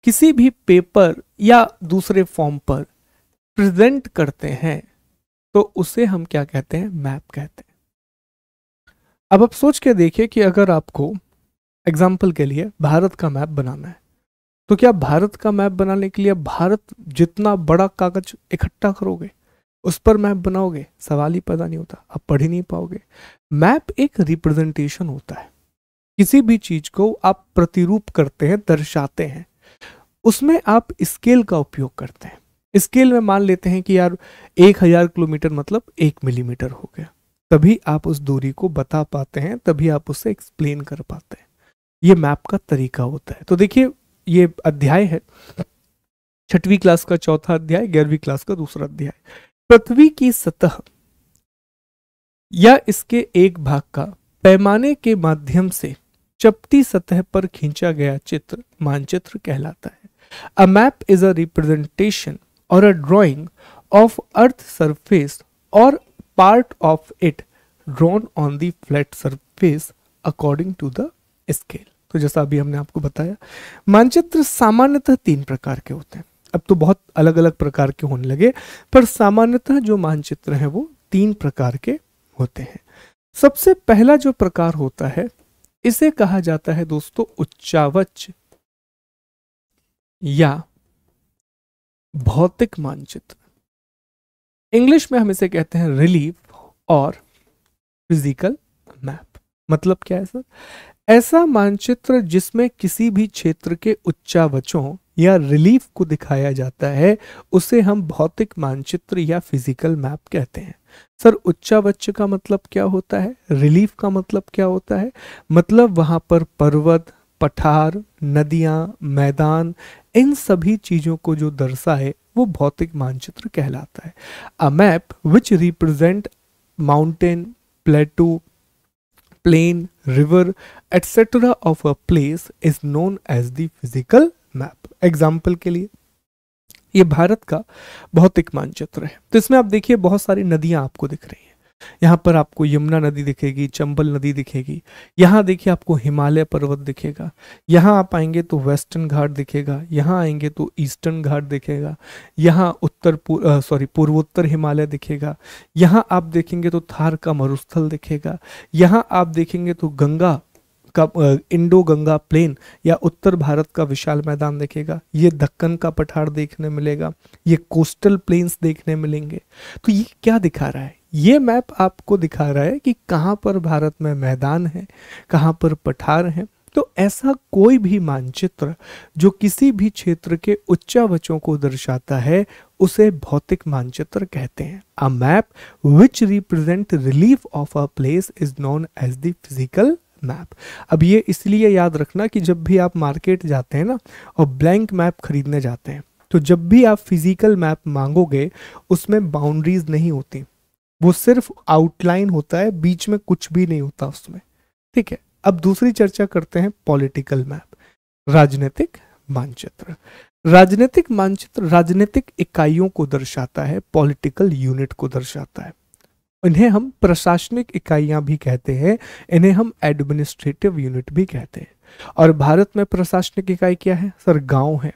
किसी भी पेपर या दूसरे फॉर्म पर प्रेजेंट करते हैं तो उसे हम क्या कहते हैं, मैप कहते हैं। अब आप सोच के देखिए कि अगर आपको एग्जाम्पल के लिए भारत का मैप बनाना है तो क्या भारत का मैप बनाने के लिए भारत जितना बड़ा कागज इकट्ठा करोगे, उस पर मैप बनाओगे? सवाल ही पैदा नहीं होता, आप पढ़ ही नहीं पाओगे। मैप एक रिप्रेजेंटेशन होता है, किसी भी चीज को आप प्रतिरूप करते हैं, दर्शाते हैं, उसमें आप स्केल का उपयोग करते हैं। स्केल में मान लेते हैं कि यार 1000 किलोमीटर मतलब 1 मिलीमीटर हो गया, तभी आप उस दूरी को बता पाते हैं, तभी आप उसे एक्सप्लेन कर पाते हैं। ये मैप का तरीका होता है। तो देखिए, ये अध्याय है 6वीं क्लास का चौथा अध्याय, 11वीं क्लास का दूसरा अध्याय। पृथ्वी की सतह या इसके एक भाग का पैमाने के माध्यम से चपटी सतह पर खींचा गया चित्र मानचित्र कहलाता है। A map is a representation or a drawing of earth surface or part of it drawn on the flat surface according to the scale। तो जैसा अभी हमने आपको बताया, मानचित्र सामान्यतः 3 प्रकार के होते हैं। अब तो बहुत अलग अलग प्रकार के होने लगे, पर सामान्यतः जो मानचित्र है वो 3 प्रकार के होते हैं। सबसे पहला जो प्रकार होता है इसे कहा जाता है दोस्तों उच्चावच या भौतिक मानचित्र। इंग्लिश में हम इसे कहते हैं रिलीफ और फिजिकल मैप। मतलब क्या है सर? ऐसा मानचित्र जिसमें किसी भी क्षेत्र के उच्चावचों या रिलीफ को दिखाया जाता है उसे हम भौतिक मानचित्र या फिजिकल मैप कहते हैं। सर उच्चावच का मतलब क्या होता है, रिलीफ का मतलब क्या होता है? मतलब वहां पर पर्वत, पठार, नदियां, मैदान, इन सभी चीजों को जो दर्शाए वो भौतिक मानचित्र कहलाता है। A map which represent mountain, plateau, plain, river etcetera of a place is known as the physical map. Example के लिए ये भारत का भौतिक मानचित्र है। तो इसमें आप देखिए बहुत सारी नदियां आपको दिख रही हैं। यहाँ पर आपको यमुना नदी दिखेगी, चंबल नदी दिखेगी, यहाँ देखिए आपको हिमालय पर्वत दिखेगा, यहाँ आप आएंगे तो वेस्टर्न घाट दिखेगा, यहाँ आएंगे तो ईस्टर्न घाट दिखेगा, यहाँ पूर्वोत्तर हिमालय दिखेगा, यहाँ आप देखेंगे तो थार का मरुस्थल दिखेगा, यहाँ आप देखेंगे तो गंगा का इंडो गंगा प्लेन या उत्तर भारत का विशाल मैदान दिखेगा, ये दक्कन का पठार देखने मिलेगा, ये कोस्टल प्लेन्स देखने मिलेंगे। तो ये क्या दिखा रहा है? ये मैप आपको दिखा रहा है कि कहाँ पर भारत में मैदान है, कहाँ पर पठार हैं। तो ऐसा कोई भी मानचित्र जो किसी भी क्षेत्र के उच्चावचों को दर्शाता है उसे भौतिक मानचित्र कहते हैं। A map which represent relief of a place is known as the physical map. अब ये इसलिए याद रखना कि जब भी आप मार्केट जाते हैं ना और ब्लैंक मैप खरीदने जाते हैं तो जब भी आप फिजिकल मैप मांगोगे उसमें बाउंड्रीज नहीं होती, वो सिर्फ आउटलाइन होता है, बीच में कुछ भी नहीं होता उसमें। ठीक है, अब दूसरी चर्चा करते हैं पॉलिटिकल मैप, राजनीतिक मानचित्र। राजनीतिक मानचित्र राजनीतिक इकाइयों को दर्शाता है, पॉलिटिकल यूनिट को दर्शाता है। इन्हें हम प्रशासनिक इकाइयां भी कहते हैं, इन्हें हम एडमिनिस्ट्रेटिव यूनिट भी कहते हैं। और भारत में प्रशासनिक इकाई क्या है सर? गांव है।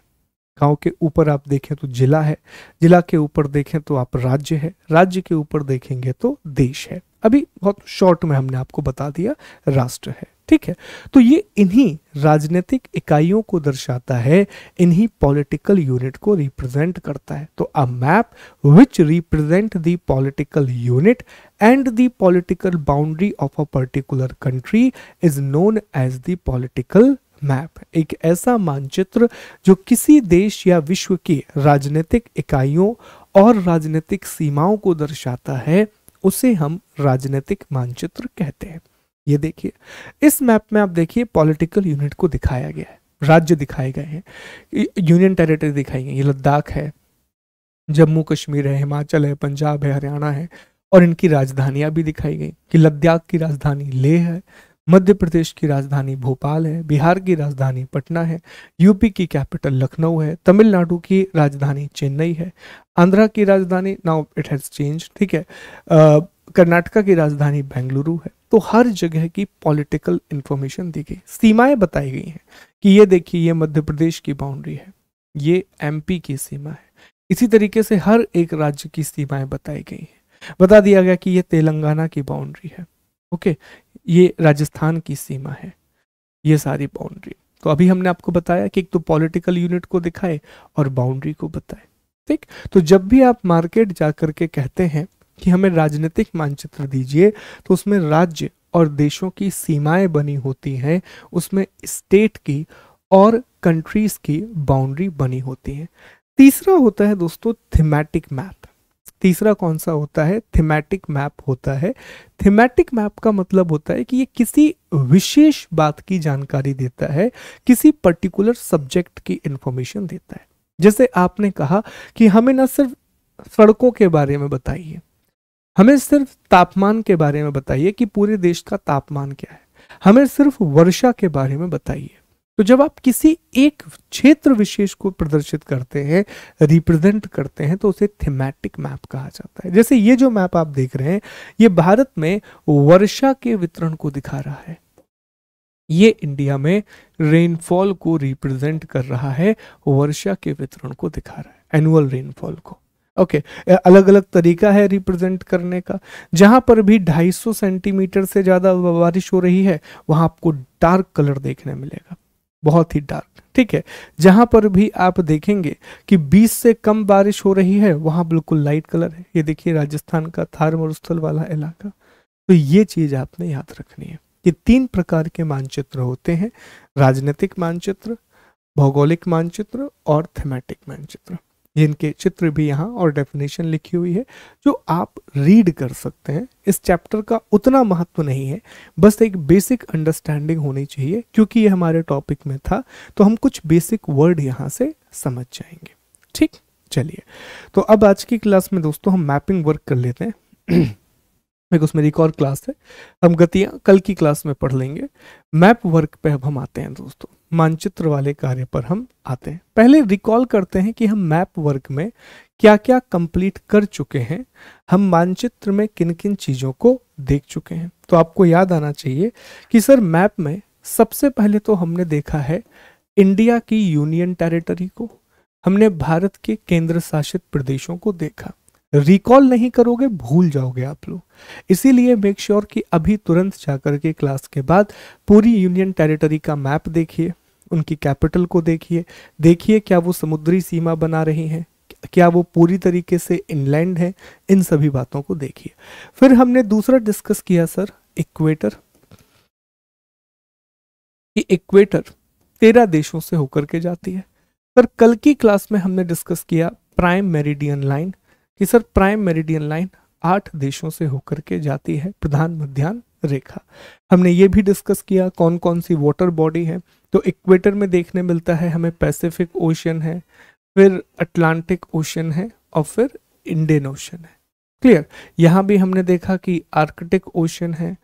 गांव के ऊपर आप देखें तो जिला है, जिला के ऊपर देखें तो आप राज्य है, राज्य के ऊपर देखेंगे तो देश है। अभी बहुत शॉर्ट में हमने आपको बता दिया राष्ट्र है, ठीक है। तो ये इन्हीं राजनीतिक इकाइयों को दर्शाता है, इन्हीं पॉलिटिकल यूनिट को रिप्रेजेंट करता है। तो a map which represent the political unit and the political boundary of a particular country is known as the political map. एक ऐसा मानचित्र जो किसी देश या विश्व की राजनीतिक इकाइयों और राजनीतिक सीमाओं को दर्शाता है, उसे हम राजनीतिक मानचित्र कहते हैं। ये देखिए, इस मैप में आप देखिए पॉलिटिकल यूनिट को दिखाया गया है, राज्य दिखाए गए हैं, यूनियन टेरिटरी दिखाई गई। ये लद्दाख है, जम्मू कश्मीर है, हिमाचल है, पंजाब है, हरियाणा है, और इनकी राजधानियां भी दिखाई गई कि लद्दाख की राजधानी लेह है, मध्य प्रदेश की राजधानी भोपाल है, बिहार की राजधानी पटना है, यूपी की कैपिटल लखनऊ है, तमिलनाडु की राजधानी चेन्नई है, आंध्रा की राजधानी नाउ इट हैज चेंज, ठीक है, कर्नाटका की राजधानी बेंगलुरु है। तो हर जगह की पॉलिटिकल इंफॉर्मेशन दी गई, सीमाएं बताई गई हैं कि ये देखिए ये मध्य प्रदेश की बाउंड्री है, ये एमपी की सीमा है। इसी तरीके से हर एक राज्य की सीमाएं बताई गई हैं। बता दिया गया कि ये तेलंगाना की बाउंड्री है, ओके, ये राजस्थान की सीमा है, ये सारी बाउंड्री। तो अभी हमने आपको बताया कि एक तो पॉलिटिकल यूनिट को दिखाए और बाउंड्री को बताए, ठीक। तो जब भी आप मार्केट जाकर के कहते हैं कि हमें राजनीतिक मानचित्र दीजिए, तो उसमें राज्य और देशों की सीमाएं बनी होती हैं, उसमें स्टेट की और कंट्रीज की बाउंड्री बनी होती है। तीसरा होता है दोस्तों थीमेटिक मैप। तीसरा कौन सा होता है? थीमेटिक मैप होता है। थीमेटिक मैप का मतलब होता है कि ये किसी विशेष बात की जानकारी देता है, किसी पर्टिकुलर सब्जेक्ट की इंफॉर्मेशन देता है। जैसे आपने कहा कि हमें ना सिर्फ सड़कों के बारे में बताइए, हमें सिर्फ तापमान के बारे में बताइए कि पूरे देश का तापमान क्या है, हमें सिर्फ वर्षा के बारे में बताइए। तो जब आप किसी एक क्षेत्र विशेष को प्रदर्शित करते हैं, रिप्रेजेंट करते हैं, तो उसे थीमेटिक मैप कहा जाता है। जैसे ये जो मैप आप देख रहे हैं, ये भारत में वर्षा के वितरण को दिखा रहा है, ये इंडिया में रेनफॉल को रिप्रेजेंट कर रहा है, वर्षा के वितरण को दिखा रहा है, एनुअल रेनफॉल को। ओके, अलग अलग तरीका है रिप्रेजेंट करने का। जहां पर भी 250 सेंटीमीटर से ज्यादा बारिश हो रही है, वहां आपको डार्क कलर देखने मिलेगा, बहुत ही डार्क, ठीक है। जहां पर भी आप देखेंगे कि 20 से कम बारिश हो रही है, वहां बिल्कुल लाइट कलर है। ये देखिए राजस्थान का थार मरुस्थल वाला इलाका। तो ये चीज आपने याद रखनी है। ये 3 प्रकार के मानचित्र होते हैं, राजनीतिक मानचित्र, भौगोलिक मानचित्र और थीमेटिक मानचित्र। इनके चित्र भी यहाँ और डेफिनेशन लिखी हुई है जो आप रीड कर सकते हैं। इस चैप्टर का उतना महत्व नहीं है, बस एक बेसिक अंडरस्टैंडिंग होनी चाहिए, क्योंकि ये हमारे टॉपिक में था, तो हम कुछ बेसिक वर्ड यहाँ से समझ जाएंगे, ठीक। चलिए, तो अब आज की क्लास में दोस्तों हम मैपिंग वर्क कर लेते हैं। उसमें एक और क्लास है, हम गतियां कल की क्लास में पढ़ लेंगे। मैप वर्क पे अब हम आते हैं दोस्तों, मानचित्र वाले कार्य पर हम आते हैं। पहले रिकॉल करते हैं कि हम मैप वर्क में क्या क्या कंप्लीट कर चुके हैं, हम मानचित्र में किन किन चीजों को देख चुके हैं। तो आपको याद आना चाहिए कि सर मैप में सबसे पहले तो हमने देखा है इंडिया की यूनियन टेरिटरी को, हमने भारत के केंद्र शासित प्रदेशों को देखा। रिकॉल नहीं करोगे भूल जाओगे आप लोग, इसीलिए मेक श्योर कि अभी तुरंत जाकर के क्लास के बाद पूरी यूनियन टेरिटरी का मैप देखिए, उनकी कैपिटल को देखिए, देखिए क्या वो समुद्री सीमा बना रही हैं, क्या वो पूरी तरीके से इनलैंड है, इन सभी बातों को देखिए। फिर हमने दूसरा डिस्कस किया सर इक्वेटर, कि इक्वेटर 13 देशों से होकर के जाती है। सर कल की क्लास में हमने डिस्कस किया प्राइम मेरिडियन लाइन, कि सर प्राइम मेरिडियन लाइन 8 देशों से होकर के जाती है, प्रधान मध्याह्न रेखा। हमने ये भी डिस्कस किया कौन कौन सी वाटर बॉडी है। तो इक्वेटर में देखने मिलता है हमें पैसिफिक ओशन है, फिर अटलांटिक ओशन है और फिर इंडियन ओशन है। क्लियर, यहाँ भी हमने देखा कि आर्कटिक ओशन है,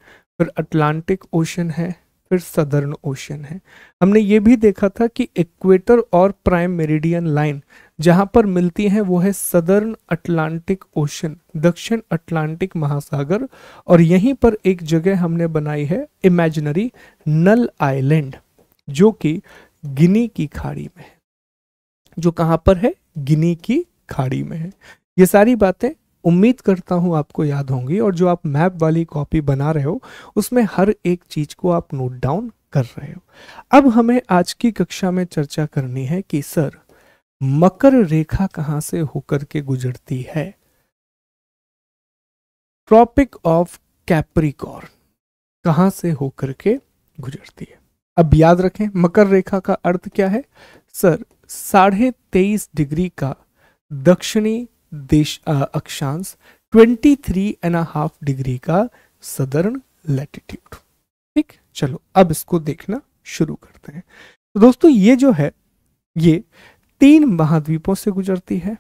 फिर अटलांटिक ओशन है, फिर सदर्न ओशन है। हमने ये भी देखा था कि इक्वेटर और प्राइम मेरिडियन लाइन जहां पर मिलती हैं वो है सदर्न अटलांटिक ओशन, दक्षिण अटलांटिक महासागर, और यहीं पर एक जगह हमने बनाई है इमेजिनरी नल आइलैंड, जो कि गिनी की खाड़ी में है, जो कहां पर है, गिनी की खाड़ी में है। ये सारी बातें उम्मीद करता हूं आपको याद होंगी, और जो आप मैप वाली कॉपी बना रहे हो उसमें हर एक चीज को आप नोट डाउन कर रहे हो। अब हमें आज की कक्षा में चर्चा करनी है कि सर मकर रेखा कहां से होकर के गुजरती है। ट्रॉपिक ऑफ कैप्रिकॉर्न कहां से होकर के गुजरती है। अब याद रखें मकर रेखा का अर्थ क्या है सर, 23.5 डिग्री का दक्षिणी देश अक्षांश, 23.5 डिग्री का सदर्न लैटिट्यूड। ठीक, चलो अब इसको देखना शुरू करते हैं। तो दोस्तों ये जो है ये 3 महाद्वीपों से गुजरती है,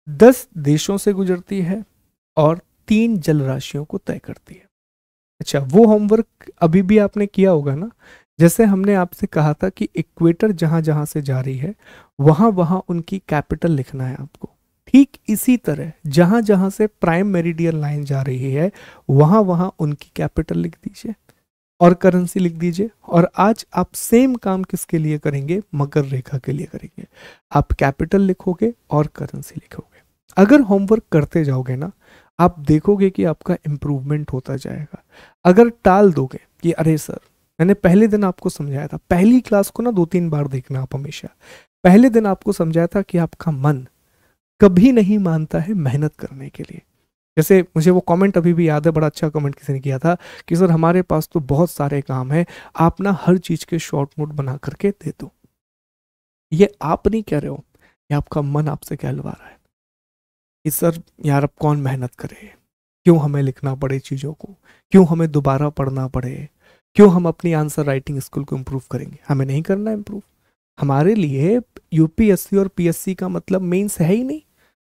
10 देशों से गुजरती है और 3 जल राशियों को तय करती है। अच्छा, वो होमवर्क अभी भी आपने किया होगा ना, जैसे हमने आपसे कहा था कि इक्वेटर जहां जहां से जा रही है वहां वहां उनकी कैपिटल लिखना है आपको। ठीक इसी तरह जहां जहां से प्राइम मेरिडियन लाइन जा रही है वहां वहां उनकी कैपिटल लिख दीजिए और करेंसी लिख दीजिए। और आज आप सेम काम किसके लिए करेंगे, मकर रेखा के लिए करेंगे। आप कैपिटल लिखोगे और करेंसी लिखोगे। अगर होमवर्क करते जाओगे ना आप देखोगे कि आपका इम्प्रूवमेंट होता जाएगा। अगर टाल दोगे कि अरे सर मैंने पहले दिन आपको समझाया था, पहली क्लास को ना 2-3 बार देखना आप हमेशा, पहले दिन आपको समझाया था कि आपका मन कभी नहीं मानता है मेहनत करने के लिए। जैसे मुझे वो कमेंट अभी भी याद है, बड़ा अच्छा कमेंट किसी ने किया था कि सर हमारे पास तो बहुत सारे काम है, आप ना हर चीज के शॉर्ट नोट बना करके दे दो। ये आप नहीं कह रहे हो, ये आपका मन आपसे कहलवा रहा है कि सर यार अब कौन मेहनत करे, क्यों हमें लिखना पड़े चीज़ों को, क्यों हमें दोबारा पढ़ना पड़े, क्यों हम अपनी आंसर राइटिंग स्किल को इम्प्रूव करेंगे। हमें नहीं करना इम्प्रूव। हमारे लिए यूपीएससी और पीएससी का मतलब मेंस है ही नहीं।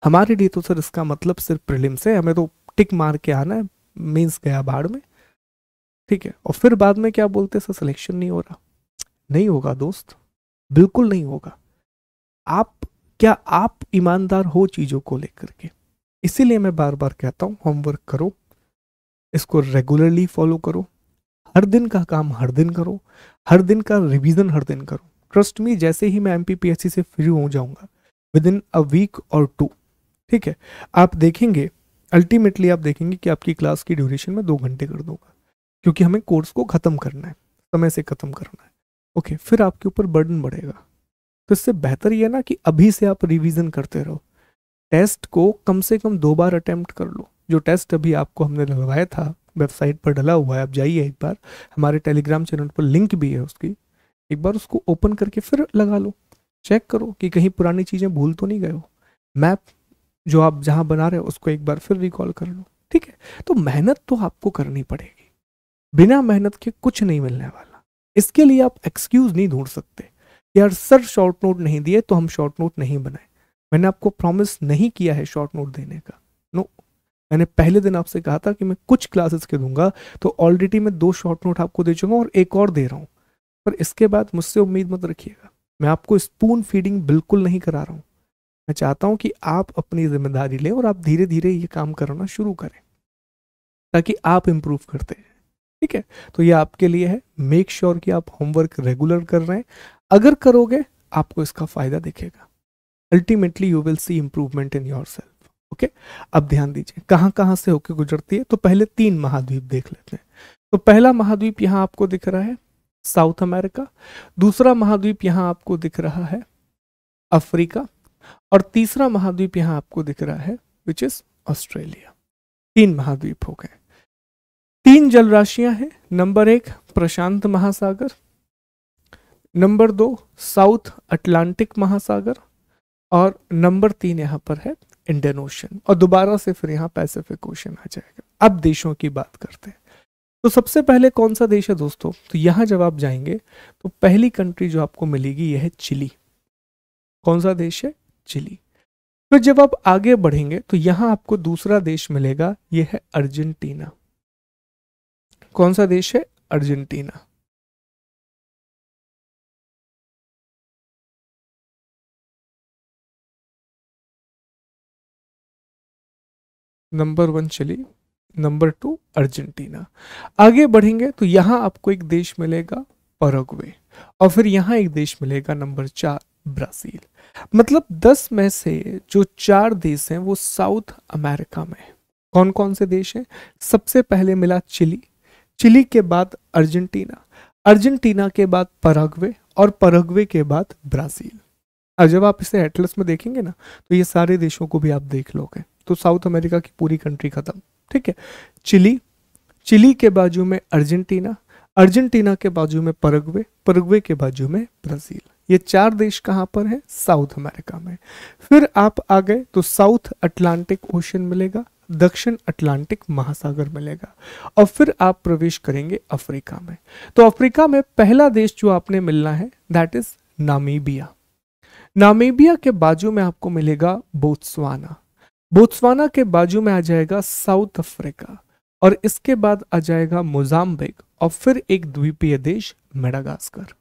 हमारे लिए तो सर इसका मतलब सिर्फ प्रीलिम्स है, हमें तो टिक मार के आना है, मेंस गया भाड़ में। ठीक है, और फिर बाद में क्या बोलते सर सिलेक्शन नहीं हो रहा। नहीं होगा दोस्त, बिल्कुल नहीं होगा। आप क्या आप ईमानदार हो चीज़ों को लेकर के। इसीलिए मैं बार बार कहता हूँ होमवर्क करो, इसको रेगुलरली फॉलो करो, हर दिन का काम हर दिन करो, हर दिन का रिवीजन हर दिन करो। ट्रस्ट मी, जैसे ही मैं एमपीपीएससी से फ्री हो जाऊंगा विद इन अ वीक और 2, ठीक है, आप देखेंगे अल्टीमेटली आप देखेंगे कि आपकी क्लास की ड्यूरेशन में 2 घंटे कर दूंगा, क्योंकि हमें कोर्स को ख़त्म करना है, समय से ख़त्म करना है। ओके, फिर आपके ऊपर बर्डन बढ़ेगा। तो इससे बेहतर ये ना कि अभी से आप रिवीजन करते रहो। टेस्ट को कम से कम 2 बार अटेम्प्ट कर लो। जो टेस्ट अभी आपको हमने लगवाया था वेबसाइट पर डला हुआ है, आप जाइए एक बार, हमारे टेलीग्राम चैनल पर लिंक भी है उसकी, एक बार उसको ओपन करके फिर लगा लो, चेक करो कि कहीं पुरानी चीज़ें भूल तो नहीं गए हो। मैप जो आप जहाँ बना रहे हो उसको एक बार फिर रिकॉल कर लो। ठीक है, तो मेहनत तो आपको करनी पड़ेगी, बिना मेहनत के कुछ नहीं मिलने वाला। इसके लिए आप एक्सक्यूज नहीं ढूंढ सकते यार सर शॉर्ट नोट नहीं दिए तो हम शॉर्ट नोट नहीं बनाए। मैंने आपको प्रॉमिस नहीं किया है शॉर्ट नोट देने का, नो। मैंने पहले दिन आपसे कहा था कि मैं कुछ क्लासेस के दूंगा, तो ऑलरेडी मैं 2 शॉर्ट नोट आपको दे चुका हूँ और एक और दे रहा हूँ। पर इसके बाद मुझसे उम्मीद मत रखिएगा, मैं आपको स्पून फीडिंग बिल्कुल नहीं करा रहा हूँ। मैं चाहता हूँ कि आप अपनी जिम्मेदारी लें और आप धीरे धीरे ये काम करना शुरू करें ताकि आप इम्प्रूव करते हैं। ठीक है, तो ये आपके लिए है। मेक श्योर कि आप होमवर्क रेगुलर कर रहे हैं। अगर करोगे आपको इसका फायदा दिखेगा। Ultimately you will see improvement in your self. Okay, अब ध्यान दीजिए कहाँ कहाँ से होकर गुजरती है। तो पहले 3 महाद्वीप देख लेते हैं। तो पहला महाद्वीप यहाँ आपको दिख रहा है साउथ अमेरिका, दूसरा महाद्वीप यहाँ आपको दिख रहा है अफ्रीका, और तीसरा महाद्वीप यहाँ आपको दिख रहा है विच इज ऑस्ट्रेलिया। 3 महाद्वीप हो गए। 3 जल राशियां हैं। नंबर 1 प्रशांत महासागर, नंबर 2 साउथ अटलांटिक महासागर, और नंबर 3 यहाँ पर है इंडियन ओशन, और दोबारा से फिर यहाँ पैसिफिक ओशन आ जाएगा। अब देशों की बात करते हैं। तो सबसे पहले कौन सा देश है दोस्तों, तो यहाँ जब आप जाएंगे तो पहली कंट्री जो आपको मिलेगी यह है चिली। कौन सा देश है, चिली। फिर जब आप आगे बढ़ेंगे तो यहाँ आपको दूसरा देश मिलेगा, यह है अर्जेंटीना। कौन सा देश है, Argentina. Number 1 Chile, number 2 Argentina. आगे बढ़ेंगे तो यहां आपको एक देश मिलेगा पैराग्वे, और फिर यहां एक देश मिलेगा नंबर 4 ब्राजील। मतलब 10 में से जो 4 देश हैं वो साउथ अमेरिका में हैं। कौन कौन से देश हैं? सबसे पहले मिला चिली, चिली के बाद अर्जेंटीना, अर्जेंटीना के बाद पैराग्वे और पैराग्वे के बाद ब्राजील। और जब आप इसे एटलस में देखेंगे ना तो ये सारे देशों को भी आप देख लोगे, तो साउथ अमेरिका की पूरी कंट्री खत्म। ठीक है, चिली, चिली के बाजू में अर्जेंटीना, अर्जेंटीना के बाजू में पैराग्वे, पैराग्वे के बाजू में ब्राजील। ये 4 देश कहाँ पर हैं? साउथ अमेरिका में। फिर आप आ गए तो साउथ अटलांटिक ओशन मिलेगा, दक्षिण अटलांटिक महासागर मिलेगा, और फिर आप प्रवेश करेंगे अफ्रीका में। तो अफ्रीका में पहला देश जो आपने मिलना है दैट इज नामीबिया। नामीबिया के बाजू में आपको मिलेगा बोत्सवाना, बोत्सवाना के बाजू में आ जाएगा साउथ अफ्रीका, और इसके बाद आ जाएगा मोजाम्बिक, और फिर एक द्वीपीय देश मेडागास्कर।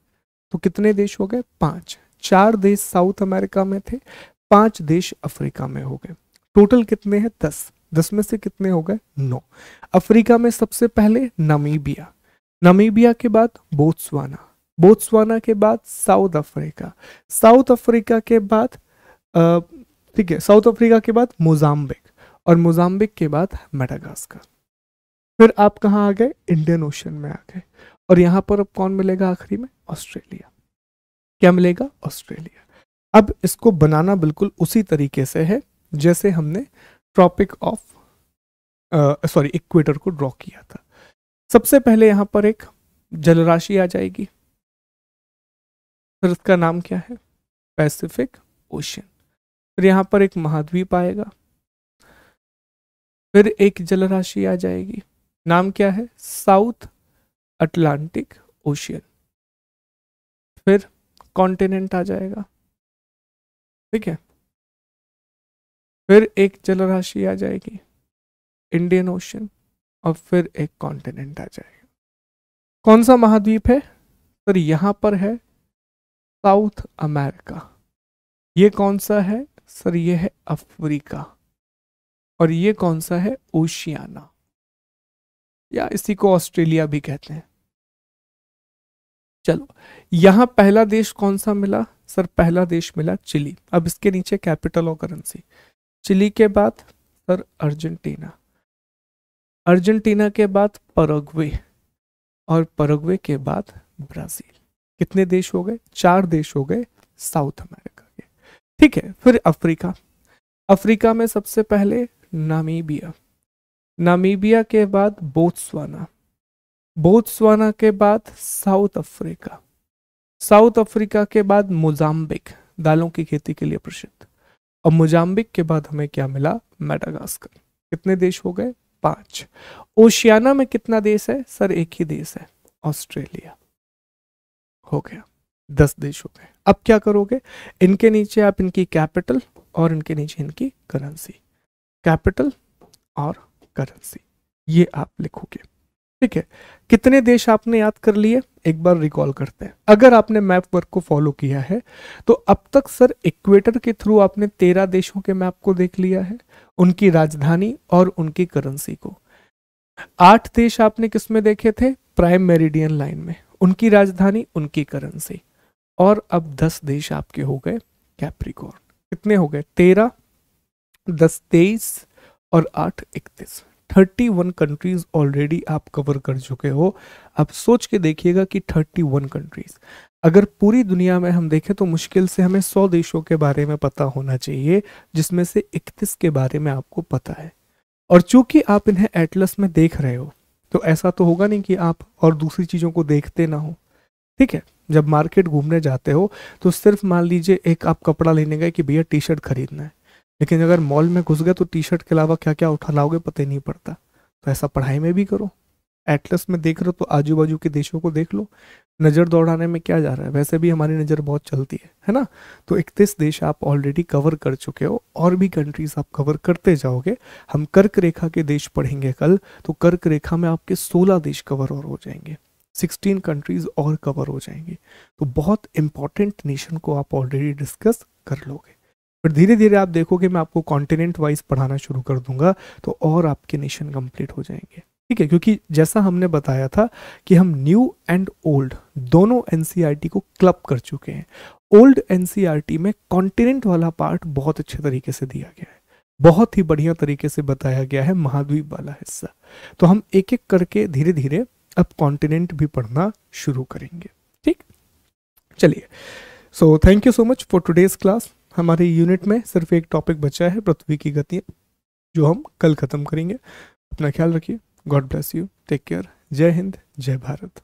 तो कितने देश हो गए? 5। 4 देश साउथ अमेरिका में थे, 5 देश अफ्रीका में हो गए। टोटल कितने हैं? 10। 10 में से कितने हो गए? 9। अफ्रीका में सबसे पहले नामीबिया, नामीबिया के बाद बोत्सवाना, बोत्सवाना के बाद साउथ अफ्रीका, साउथ अफ्रीका के बाद ठीक है, साउथ अफ्रीका के बाद मोजाम्बिक, और मोजाम्बिक के बाद मेडागास्कर। फिर आप कहाँ आ गए? इंडियन ओशन में आ गए, और यहां पर अब कौन मिलेगा आखिरी में? ऑस्ट्रेलिया। क्या मिलेगा? ऑस्ट्रेलिया। अब इसको बनाना बिल्कुल उसी तरीके से है जैसे हमने ट्रॉपिक ऑफ इक्वेटर को ड्रॉ किया था। सबसे पहले यहां पर एक जलराशि आ जाएगी, फिर उसका नाम क्या है? Pacific ocean. फिर यहां पर एक महाद्वीप आएगा, फिर एक जलराशि आ जाएगी, नाम क्या है? South Atlantic ocean. फिर कॉन्टिनेंट आ जाएगा, ठीक है। फिर एक जलराशि आ जाएगी, इंडियन ओशन, और फिर एक कॉन्टिनेंट आ जाएगा। कौन सा महाद्वीप है? सर यहां पर है साउथ अमेरिका। ये कौन सा है? सर ये है अफ्रीका। और ये कौन सा है? ओशियाना, या इसी को ऑस्ट्रेलिया भी कहते हैं। चलो, यहां पहला देश कौन सा मिला? सर पहला देश मिला चिली। अब इसके नीचे कैपिटल और करेंसी। चिली के बाद सर अर्जेंटीना, अर्जेंटीना के बाद पैराग्वे, और पैराग्वे के बाद ब्राजील। कितने देश हो गए? 4 देश हो गए साउथ अमेरिका के। ठीक है, फिर अफ्रीका। अफ्रीका में सबसे पहले नामीबिया, नामीबिया के बाद बोत्सवाना, बोत्सवाना के बाद साउथ अफ्रीका, साउथ अफ्रीका के बाद मोजाम्बिक, दालों की खेती के लिए प्रसिद्ध, और मोजाम्बिक के बाद हमें क्या मिला? मेडागास्कर। कितने देश हो गए? 5। ओशियाना में कितना देश है? सर एक ही देश है, ऑस्ट्रेलिया। हो गया, 10 देश हो गए। अब क्या करोगे? इनके नीचे आप इनकी कैपिटल और इनके नीचे इनकी करेंसी, कैपिटल और करेंसी, ये आप लिखोगे। ठीक है, कितने देश आपने याद कर लिए? एक बार रिकॉल करते हैं। अगर आपने मैप वर्क को फॉलो किया है तो अब तक सर इक्वेटर के थ्रू आपने 13 देशों के मैप को देख लिया है, उनकी राजधानी और उनकी करेंसी को। 8 देश आपने किस में देखे थे? प्राइम मेरिडियन लाइन में, उनकी राजधानी, उनकी करेंसी। और अब 10 देश आपके हो गए कैप्रिकॉर्न। कितने हो गए? 13, 10 23 और 8 31। 31 कंट्रीज ऑलरेडी आप कवर कर चुके हो। अब सोच के देखिएगा कि 31 कंट्रीज, अगर पूरी दुनिया में हम देखें तो मुश्किल से हमें 100 देशों के बारे में पता होना चाहिए, जिसमें से 31 के बारे में आपको पता है। और चूंकि आप इन्हें एटलस में देख रहे हो तो ऐसा तो होगा नहीं कि आप और दूसरी चीज़ों को देखते ना हो। ठीक है, जब मार्केट घूमने जाते हो तो सिर्फ मान लीजिए एक आप कपड़ा लेने गए कि भैया टी शर्ट खरीदना है, लेकिन अगर मॉल में घुस गए तो टी शर्ट के अलावा क्या क्या उठा लाओगे पता ही नहीं पड़ता। तो ऐसा पढ़ाई में भी करो, एटलस में देख रहे हो तो आजू बाजू के देशों को देख लो। नज़र दौड़ाने में क्या जा रहा है, वैसे भी हमारी नज़र बहुत चलती है ना। तो 31 देश आप ऑलरेडी कवर कर चुके हो, और भी कंट्रीज आप कवर करते जाओगे। हम कर्क रेखा के देश पढ़ेंगे कल, तो कर्क रेखा में आपके 16 देश कवर और हो जाएंगे, 16 कंट्रीज और कवर हो जाएंगी। तो बहुत इंपॉर्टेंट नेशन को आप ऑलरेडी डिस्कस कर लोगे। फिर धीरे धीरे आप देखोगे मैं आपको कॉन्टिनेंट वाइज पढ़ाना शुरू कर दूंगा, तो और आपके नेशन कंप्लीट हो जाएंगे। ठीक है, क्योंकि जैसा हमने बताया था कि हम न्यू एंड ओल्ड दोनों एनसीईआरटी को क्लब कर चुके हैं। ओल्ड एनसीईआरटी में कॉन्टिनेंट वाला पार्ट बहुत अच्छे तरीके से दिया गया है, बहुत ही बढ़िया तरीके से बताया गया है महाद्वीप वाला हिस्सा। तो हम एक एक करके धीरे धीरे अब कॉन्टिनेंट भी पढ़ना शुरू करेंगे। ठीक, चलिए। So thank you so much for today's class. हमारे यूनिट में सिर्फ एक टॉपिक बचा है, पृथ्वी की गति, जो हम कल खत्म करेंगे। अपना ख्याल रखिए। God bless you, take care. जय हिंद, जय भारत।